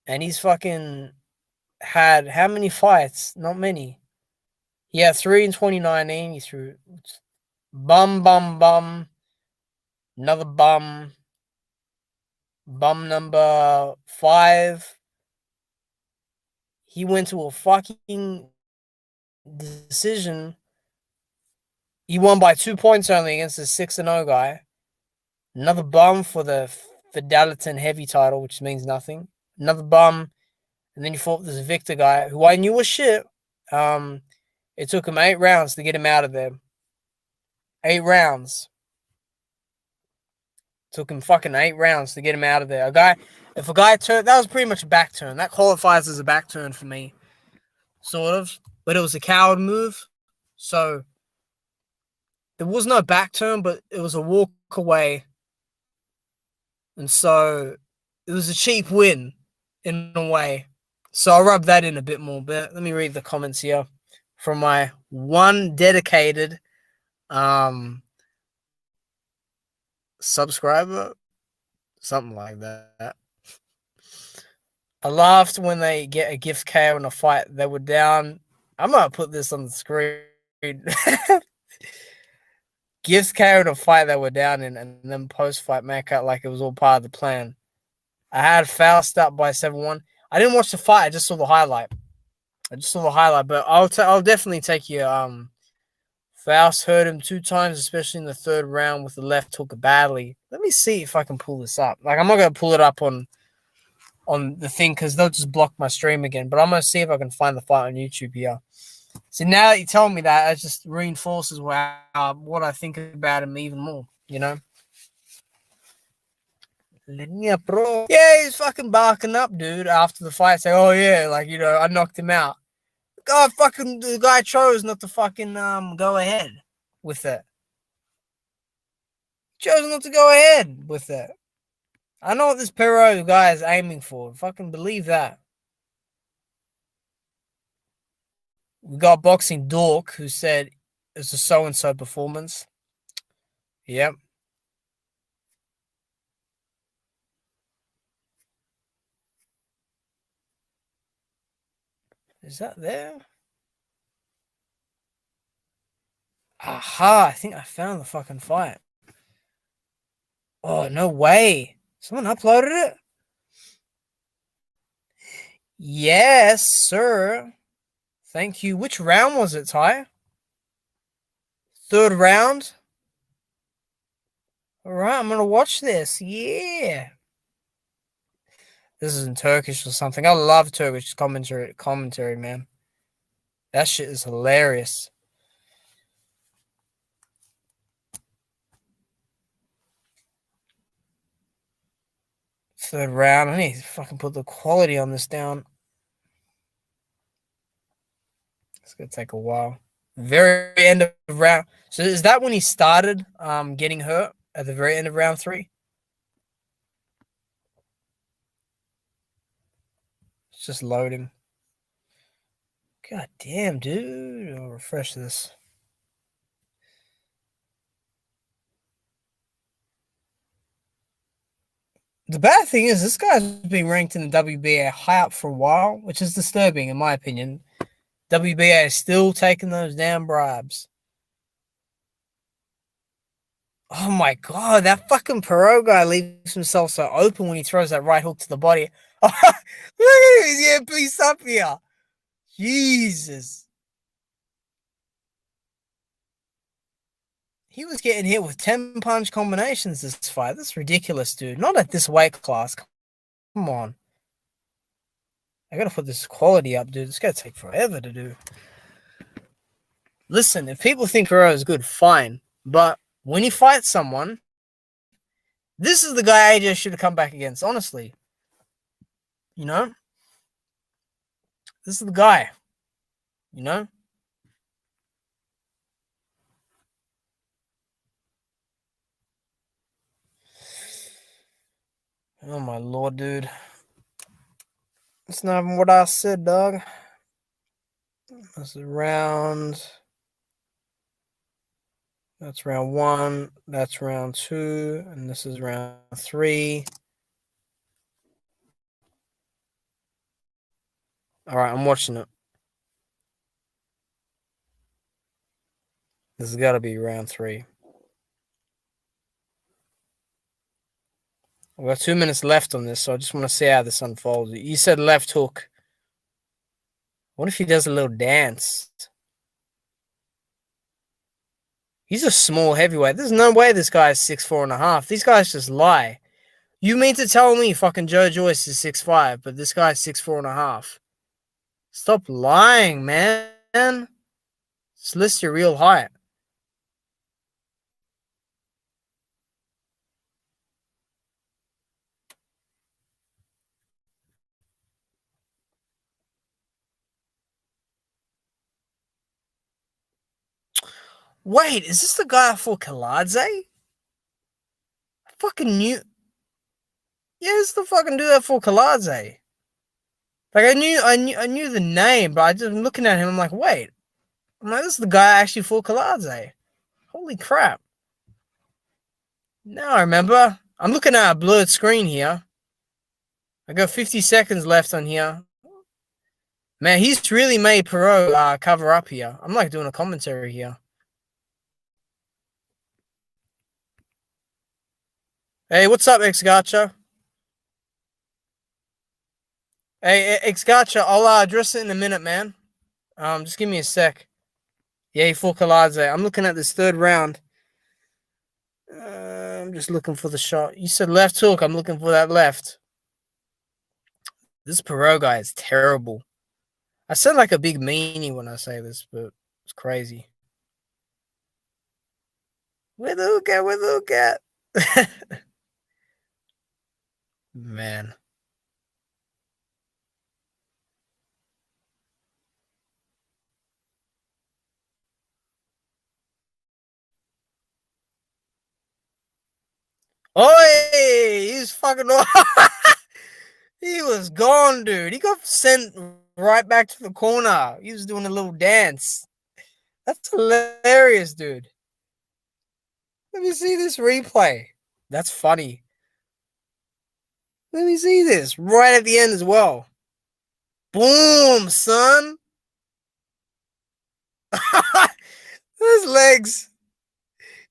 and he's fucking had how many fights? Not many. He had 3 in 2019. He threw bum, another bum number 5. He went to a fucking decision. He won by 2 points only against the 6-0 guy. Another bum for the Fedaliton heavy title, which means nothing. Another bum. And then you fought this Victor guy, who I knew was shit. It took him 8 rounds to get him out of there. 8 rounds. Took him fucking 8 rounds to get him out of there. If a guy turned, that was pretty much a back turn. That qualifies as a back turn for me, sort of. But it was a coward move. So there was no back turn, but it was a walk away. And so it was a cheap win in a way. So I'll rub that in a bit more. But let me read the comments here from my one dedicated subscriber. Something like that. I laughed when they get a gift KO in a fight. They were down. I'm going to put this on the screen. Gift KO in a fight they were down in, and then post-fight make out like it was all part of the plan. I had Faust up by 7-1. I didn't watch the fight. I just saw the highlight. But I'll definitely take you. Faust hurt him 2 times, especially in the 3rd round with the left hook badly. Let me see if I can pull this up. Like, I'm not going to pull it up on the thing because they'll just block my stream again. But I'm going to see if I can find the fight on YouTube here. So now that you tell me that, it just reinforces what I think about him even more, you know? Yeah, he's fucking barking up, dude, after the fight. Say, oh, yeah, like, you know, I knocked him out. God, fucking, the guy chose not to fucking go ahead with it. Chose not to go ahead with it. I know what this Perot guy is aiming for. Fucking believe that. We got Boxing Dork, who said it's a so-and-so performance. Yep. Is that there? Aha, I think I found the fucking fight. Oh, no way. Someone uploaded it? Yes, sir. Thank you. Which round was it, Ty? 3rd round? Alright, I'm gonna watch this. Yeah. This is in Turkish or something. I love Turkish commentary, man. That shit is hilarious. Third round. I need to fucking put the quality on this down. It's gonna take a while. Very end of round. So is that when he started getting hurt at the very end of round 3? It's just loading. God damn, dude. I'll refresh this. The bad thing is this guy's been ranked in the WBA high up for a while, which is disturbing in my opinion. WBA is still taking those damn bribes. Oh my god, that fucking Perot guy leaves himself so open when he throws that right hook to the body. Oh, look at him, he's getting pieced up here. Jesus. He was getting hit with 10 punch combinations this fight. That's ridiculous, dude. Not at this weight class. Come on. I gotta put this quality up, dude. It's gonna take forever to do. Listen, if people think Ferrero is good, fine. But when you fight someone, this is the guy AJ should have come back against, honestly. You know? This is the guy. You know? Oh my lord, dude. It's not even what I said, dog. This is round. That's round 1. That's round 2. And this is round 3. Alright, I'm watching it. This has got to be round 3. We've got 2 minutes left on this, so I just want to see how this unfolds. You said left hook. What if he does a little dance? He's a small heavyweight. There's no way this guy is 6'4.5". These guys just lie. You mean to tell me fucking Joe Joyce is 6'5", but this guy's 6'4.5"? Stop lying, man. Just list your real height. Wait, is this the guy for Kaladze? I fucking knew. Yeah, this is the fucking dude that for Kaladze. Like I knew the name, but I just looking at him. I'm like, wait. I'm like, this is the guy actually for Kaladze. Holy crap! Now I remember. I'm looking at a blurred screen here. I got 50 seconds left on here. Man, he's really made Perot cover up here. I'm like doing a commentary here. Hey, what's up, X-Gacha? Hey, X-Gacha, I'll address it in a minute, man. Just give me a sec. Yeah, full Kaladze. I'm looking at this third round. I'm just looking for the shot. You said left hook. I'm looking for that left. This Perot guy is terrible. I sound like a big meanie when I say this, but it's crazy. Where the hook at? Where the hook at? Man. Oi! He's fucking. He was gone, dude. He got sent right back to the corner. He was doing a little dance. That's hilarious, dude. Let me see this replay. That's funny. Let me see this right at the end as well. Boom, son. His legs.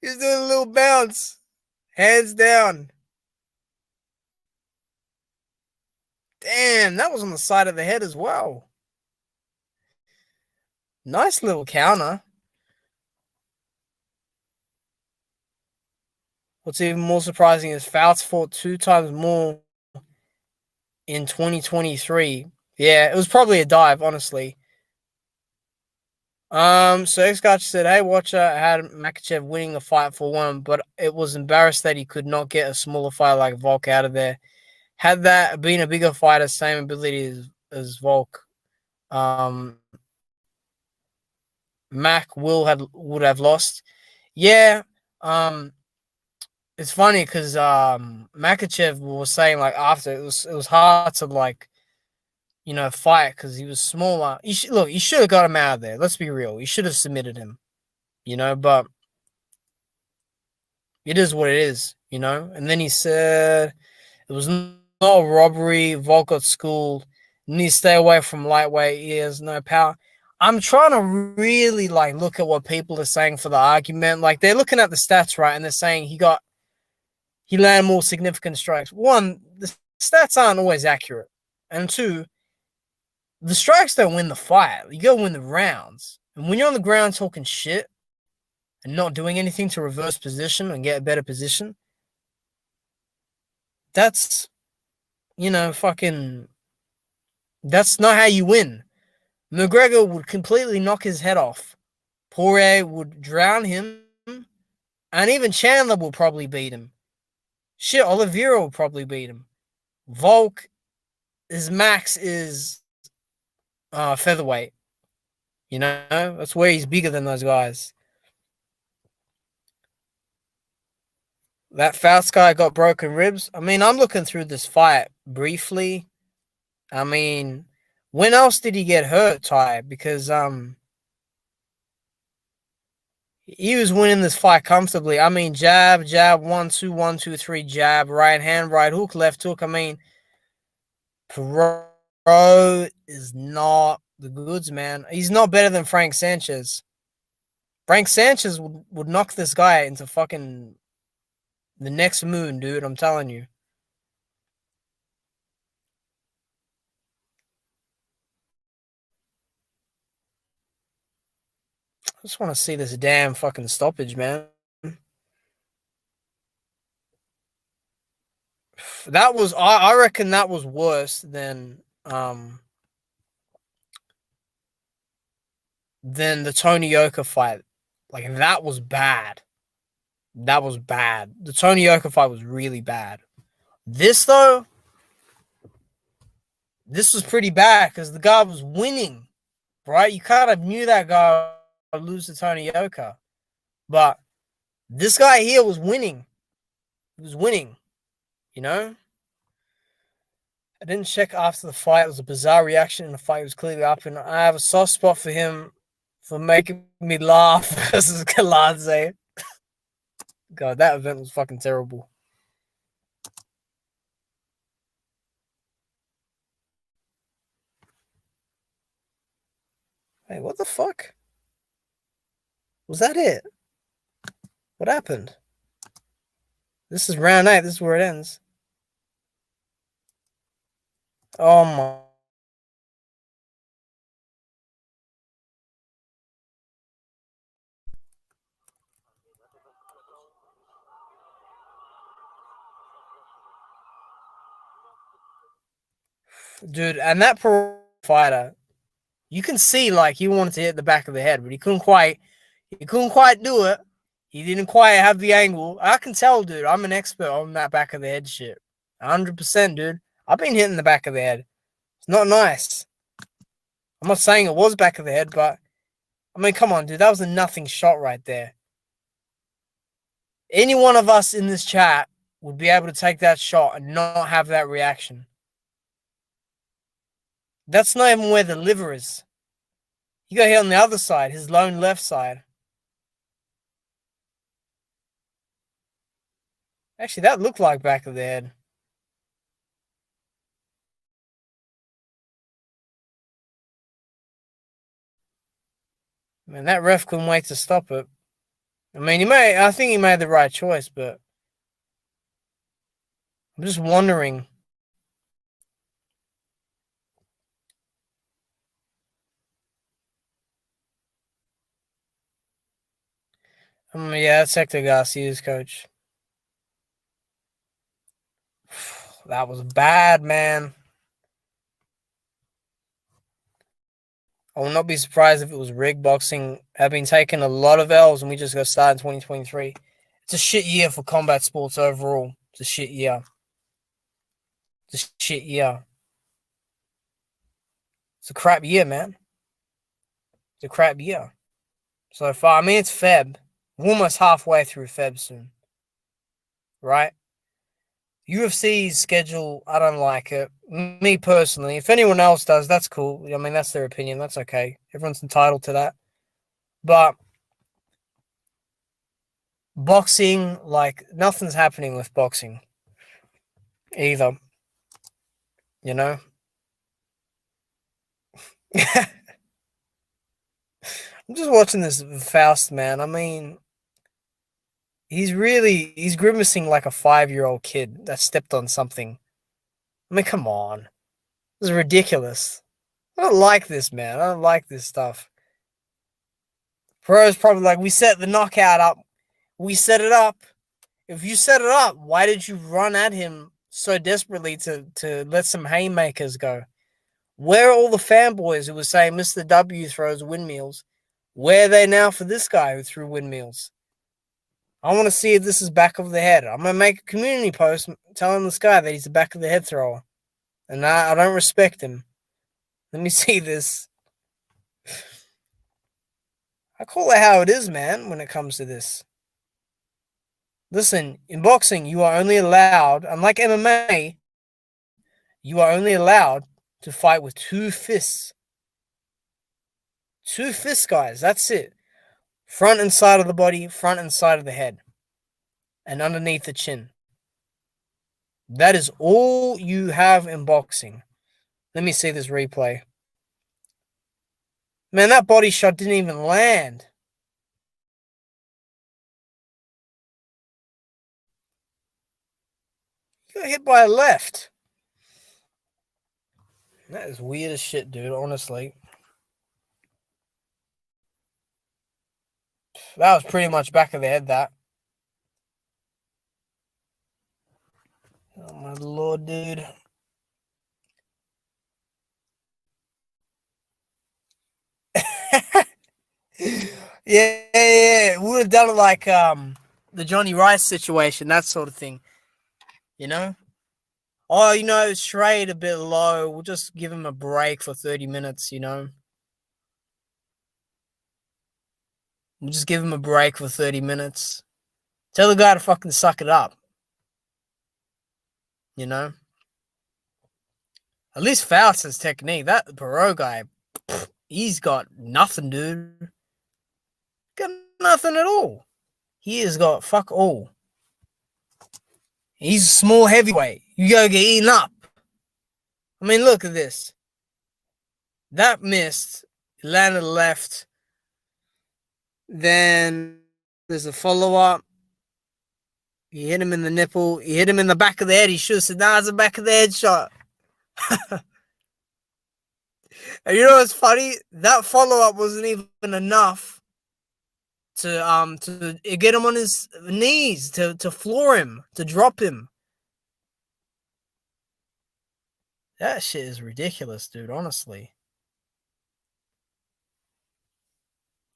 He's doing a little bounce. Hands down. Damn, that was on the side of the head as well. Nice little counter. What's even more surprising is Fouts fought 2 times more in 2023. Yeah, it was probably a dive, honestly. So X-Gotcha said, hey, watcher, I had Makhachev winning the fight for 1, but it was embarrassed that he could not get a smaller fighter like Volk out of there. Had that been a bigger fighter, same ability as Volk, Mac would have lost. Yeah, it's funny because Makhachev was saying like after it was hard to like fight because he was smaller. He should have got him out of there. Let's be real. He should have submitted him, but it is what it is, And then he said it was not a robbery. Volk got schooled. Need to stay away from lightweight. He has no power. I'm trying to really look at what people are saying for the argument. Like they're looking at the stats, right? And they're saying he landed more significant strikes. 1, the stats aren't always accurate. And 2, the strikes don't win the fight. You gotta win the rounds. And when you're on the ground talking shit, and not doing anything to reverse position and get a better position, that's, fucking, that's not how you win. McGregor would completely knock his head off. Poirier would drown him, and even Chandler will probably beat him. Shit, Oliveira will probably beat him. Volk, his max is featherweight. That's where he's bigger than those guys. That Faust guy got broken ribs. I mean, I'm looking through this fight briefly. I mean, when else did he get hurt, Ty? Because he was winning this fight comfortably. I mean, jab, jab, 1-2, 1-2, 3, jab, right hand, right hook, left hook. I mean, Pro is not the goods, man. He's not better than Frank Sanchez. Frank Sanchez would knock this guy into fucking the next moon, dude. I'm telling you. I just want to see this damn fucking stoppage, man. That was, I reckon that was worse than the Tony Yoka fight. Like, that was bad. That was bad. The Tony Yoka fight was really bad. This, though, this was pretty bad because the guy was winning, right? You kind of knew that guy would lose to Tony Yoka. But this guy here was winning. He was winning, you know? I didn't check after the fight. It was a bizarre reaction, and the fight was clearly up. And I have a soft spot for him for making me laugh versus Kaladze. God, that event was fucking terrible. Hey, what the fuck? Was that it? What happened? This is round 8. This is where it ends. Oh my. Dude, and that fighter, you can see like he wanted to hit the back of the head, but he couldn't quite do it. He didn't quite have the angle. I can tell, dude. I'm an expert on that back of the head shit. 100%, dude. I've been hitting the back of the head. It's not nice. I'm not saying it was back of the head, but I mean, come on, dude. That was a nothing shot right there. Any one of us in this chat would be able to take that shot and not have that reaction. That's not even where the liver is. You got hit on the other side, his lone left side. Actually, that looked like back of the head. Man, that ref couldn't wait to stop it. I mean, I think he made the right choice, but I'm just wondering. Yeah, that's Hector Garcia's coach. That was bad, man. I will not be surprised if it was rigged. Boxing have been taking a lot of L's, and we just got started in 2023. It's a shit year for combat sports overall. It's a shit year. It's a shit year. It's a crap year, man. It's a crap year. So far, I mean, it's Feb. We're almost halfway through Feb soon. Right? UFC's schedule, I don't like it. Me personally. If anyone else does, that's cool. I mean, that's their opinion. That's okay. Everyone's entitled to that. But boxing, like, nothing's happening with boxing either. You know? I'm just watching this Faust, man. I mean, he's grimacing like a 5-year-old kid that stepped on something. I mean, come on. This is ridiculous. I don't like this, man. I don't like this stuff. Fero's probably like, we set the knockout up. We set it up. If you set it up, why did you run at him so desperately to let some haymakers go? Where are all the fanboys who were saying Mr. W throws windmills? Where are they now for this guy who threw windmills? I want to see if this is back of the head. I'm going to make a community post telling this guy that he's a back of the head thrower. And I don't respect him. Let me see this. I call it how it is, man, when it comes to this. Listen, in boxing, you are only allowed, unlike MMA, you are only allowed to fight with 2 fists. 2 fists, guys. That's it. Front and side of the body, front and side of the head. And underneath the chin. That is all you have in boxing. Let me see this replay. Man, that body shot didn't even land. He got hit by a left. That is weird as shit, dude, honestly. That was pretty much back of the head, that. Oh, my lord, dude. Yeah. We would have done it like the Johnny Rice situation, that sort of thing. You know? Oh, straight a bit low. We'll just give him a break for 30 minutes, We'll just give him a break for 30 minutes. Tell the guy to fucking suck it up. At least Faust has technique. That Perot guy, he's got nothing, dude. Got nothing at all. He has got fuck all. He's a small heavyweight. You gotta get eaten up. I mean, look at this. That missed. Landed left. Then there's a follow-up. He hit him in the nipple. He hit him in the back of the head. He should have said, nah, it's a back of the head shot. And you know what's funny? That follow-up wasn't even enough to get him on his knees, to floor him, to drop him. That shit is ridiculous, dude, honestly.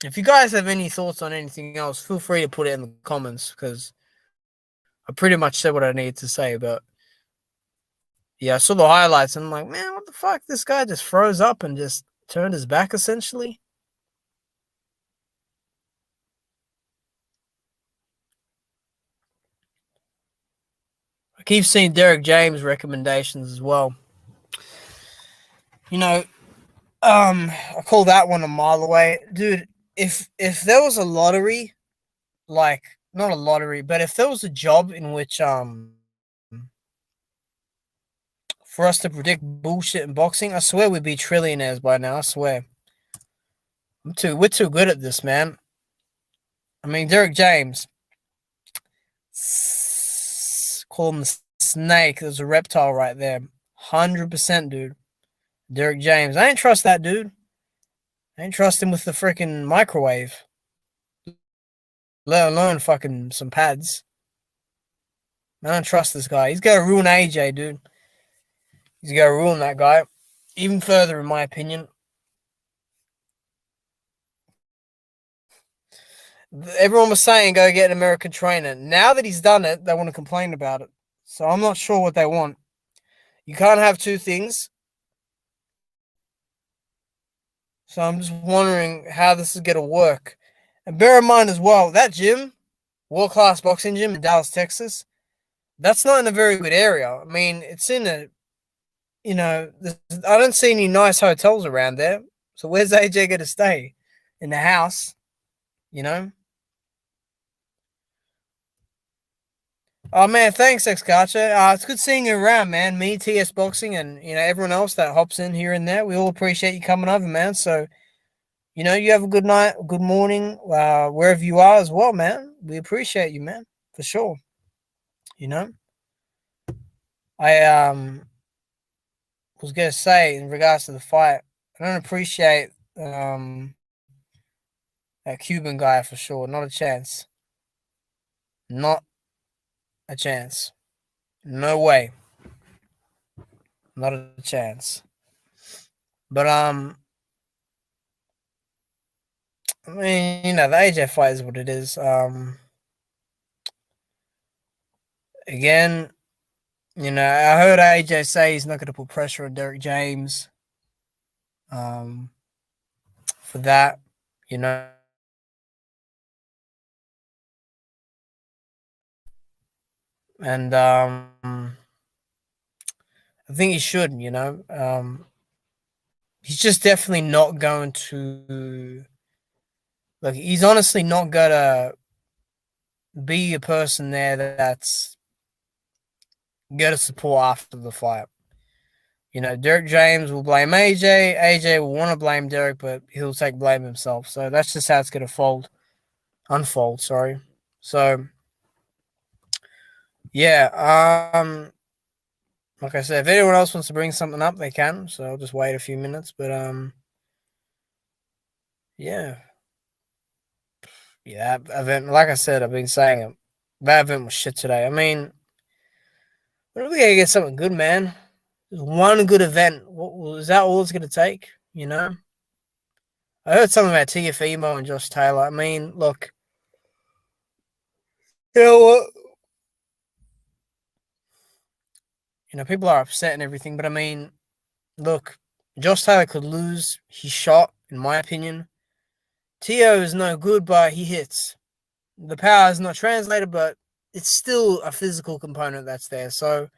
If you guys have any thoughts on anything else, feel free to put it in the comments, because I pretty much said what I needed to say. But yeah, I saw the highlights and I'm like, man, what the fuck? This guy just froze up and just turned his back, essentially. I keep seeing Derek James recommendations as well. I call that one a mile away. Dude, if there was a lottery, like, not a lottery, but if there was a job in which for us to predict bullshit in boxing, I swear we'd be trillionaires by now. I swear. We're too good at this, man. I mean, Derek James, call him the snake. There's a reptile right there. 100%, dude. Derek James. I ain't trust that dude. I ain't trust him with the freaking microwave. Let alone fucking some pads. I don't trust this guy. He's gonna ruin AJ, dude. He's gonna ruin that guy even further, in my opinion. Everyone was saying go get an American trainer. Now that he's done it, they want to complain about it. So I'm not sure what they want. You can't have two things. So I'm just wondering how this is going to work. And bear in mind as well, that gym, world-class boxing gym in Dallas, Texas, that's not in a very good area. I mean, it's in a, I don't see any nice hotels around there. So where's AJ going to stay? In the house, Oh, man, thanks, Xcacha. It's good seeing you around, man. Me, TS Boxing, and, everyone else that hops in here and there. We all appreciate you coming over, man. So, you have a good night, good morning, wherever you are as well, man. We appreciate you, man, for sure. I was going to say, in regards to the fight, I don't appreciate That Cuban guy for sure. Not a chance. Not a chance. No way. Not a chance. But I mean, the AJ fight is what it is. Again, I heard AJ say he's not going to put pressure on Derek James. For that, you know, and I think he should. He's just definitely not going to. Look, he's honestly not gonna be a person there that's gonna support after the fight. Derek James will blame AJ. AJ will want to blame Derek, but he'll take blame himself. So that's just how it's gonna unfold. Sorry. So yeah. Like I said, if anyone else wants to bring something up, they can. So I'll just wait a few minutes. But yeah. Yeah, that event, like I said, I've been saying it. That event was shit today. I mean, we're really gonna get something good, man. Just one good event. Is that all it's gonna take? I heard something about Tiafimo and Josh Taylor. I mean, look, you know what? People are upset and everything, but I mean, look, Josh Taylor could lose his shot, in my opinion. Tio is no good, but he hits. The power is not translated, but it's still a physical component that's there. So,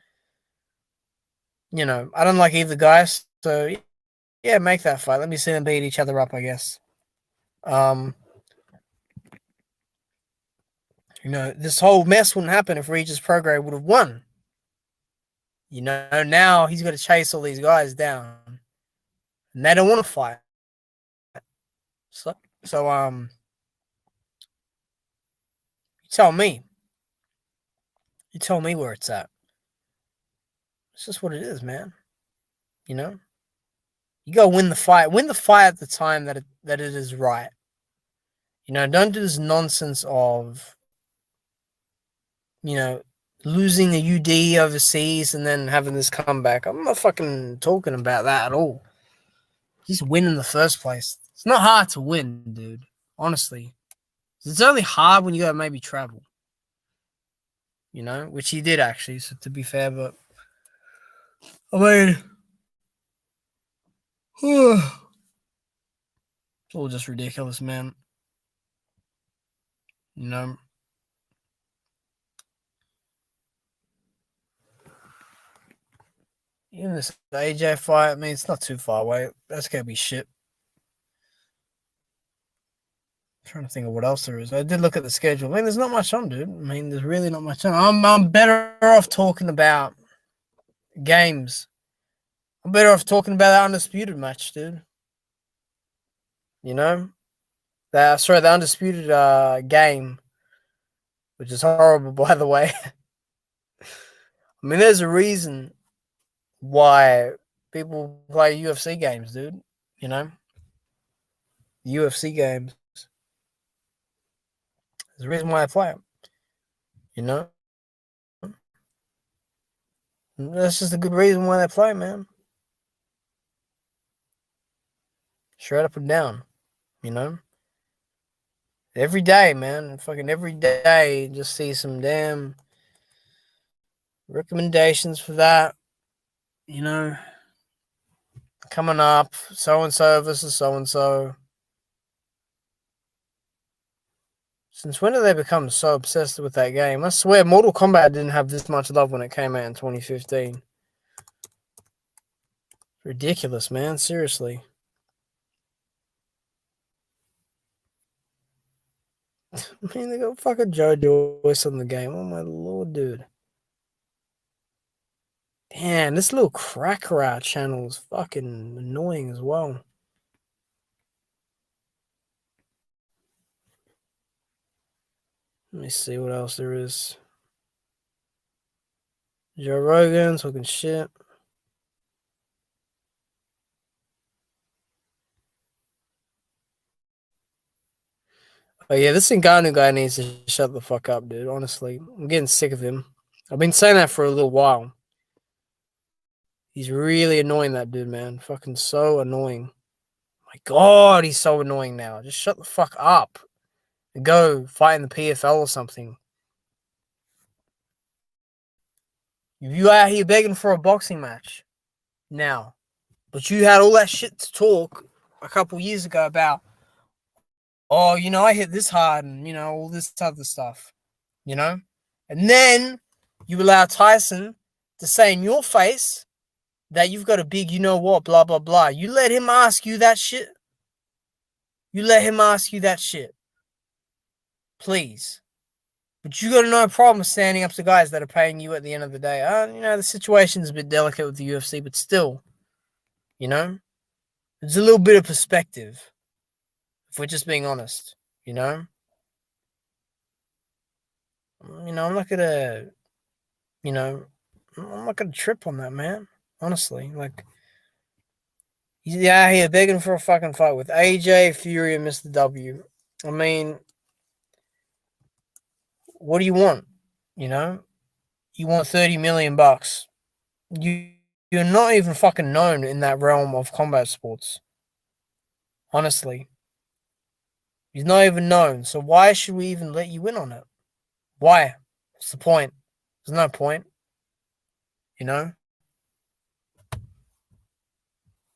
I don't like either guys. So, yeah, make that fight. Let me see them beat each other up, I guess. This whole mess wouldn't happen if Regis Prograis would have won. Now he's got to chase all these guys down. And they don't want to fight. So you tell me. You tell me where it's at. It's just what it is, man. You go win the fight. Win the fight at the time that it is right. Don't do this nonsense of, losing the UD overseas and then having this comeback. I'm not fucking talking about that at all. Just win in the first place. It's not hard to win, dude. Honestly. It's only hard when you gotta maybe travel. Which he did actually, so to be fair, but I mean it's all just ridiculous, man. Even this AJ fight, I mean, it's not too far away. That's gonna be shit. I'm trying to think of what else there is. I did look at the schedule. I mean, there's not much on, dude. I mean, there's really not much on. I'm better off talking about games. I'm better off talking about that undisputed match, dude. The undisputed game, which is horrible, by the way. I mean, there's a reason why people play UFC games, dude. UFC games. There's a reason why I play them. That's just a good reason why they play, man. Straight up and down. Every day, man. Fucking every day, just see some damn recommendations for that. Coming up, so and so versus so and so. Since when did they become so obsessed with that game? I swear, Mortal Kombat didn't have this much love when it came out in 2015. Ridiculous, man. Seriously. I mean, they got fucking Joe Joyce on the game. Oh my lord, dude. Damn, this little cracker out channel is fucking annoying as well. Let me see what else there is. Joe Rogan talking shit. Oh yeah, this Ngannou guy needs to shut the fuck up, dude. Honestly, I'm getting sick of him. I've been saying that for a little while. He's really annoying, that dude, man. Fucking so annoying. My God, he's so annoying now. Just shut the fuck up and go fight in the PFL or something. You out here begging for a boxing match now, but you had all that shit to talk a couple years ago about. Oh, I hit this hard and all this other stuff. And then you allow Tyson to say in your face that you've got a big, blah blah blah. You let him ask you that shit. Please. But you got no problem standing up to guys that are paying you at the end of the day. The situation's a bit delicate with the UFC, but still, there's a little bit of perspective, if we're just being honest, I'm not gonna, I'm not gonna trip on that, man. Honestly, like, he's out here begging for a fucking fight with AJ, Fury, and Mr. W. I mean, what do you want? You want $30 million. You're not even fucking known in that realm of combat sports. Honestly, he's not even known. So why should we even let you in on it? Why? What's the point? There's no point.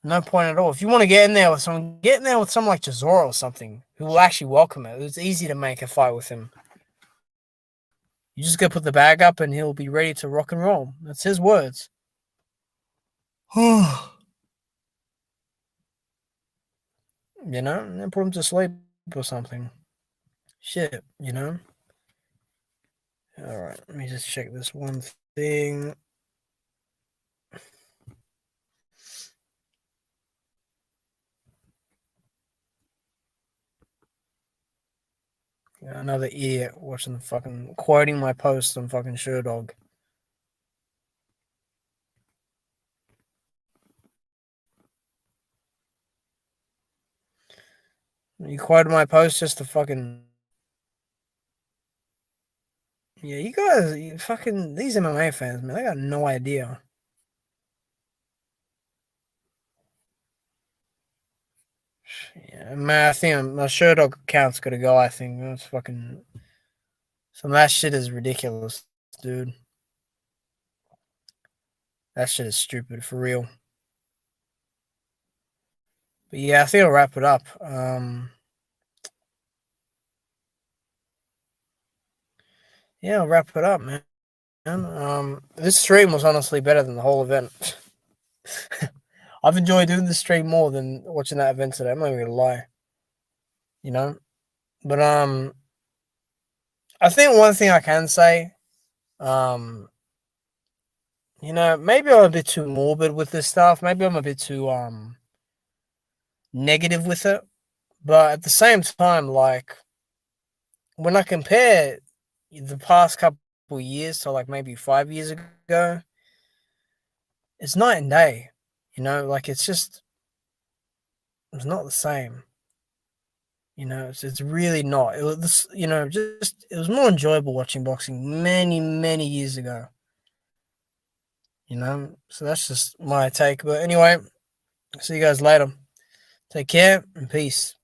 No point at all. If you want to get in there with someone, get in there with someone like Chisora or something who will actually welcome it. It's easy to make a fight with him. You just go put the bag up and he'll be ready to rock and roll. That's his words. And then put him to sleep or something. Shit, Alright, let me just check this one thing. Another idiot watching the fucking quoting my post on fucking Sherdog. You quoted my post just to fucking. Yeah, you guys, these MMA fans, man, I got no idea. Yeah, man, I think my Sherdog account's gotta go, I think. That's fucking. Some of that shit is ridiculous, dude. That shit is stupid, for real. But yeah, I think I'll wrap it up. Yeah, I'll wrap it up, man. This stream was honestly better than the whole event. I've enjoyed doing this stream more than watching that event today. I'm not even gonna lie. But I think one thing I can say, maybe I'm a bit too morbid with this stuff. Maybe I'm a bit too negative with it. But at the same time, like, when I compare the past couple years to like maybe 5 years ago, it's night and day. Like, it's not the same. It's really not. It was, it was more enjoyable watching boxing many, many years ago. So that's just my take. But anyway, see you guys later. Take care and peace.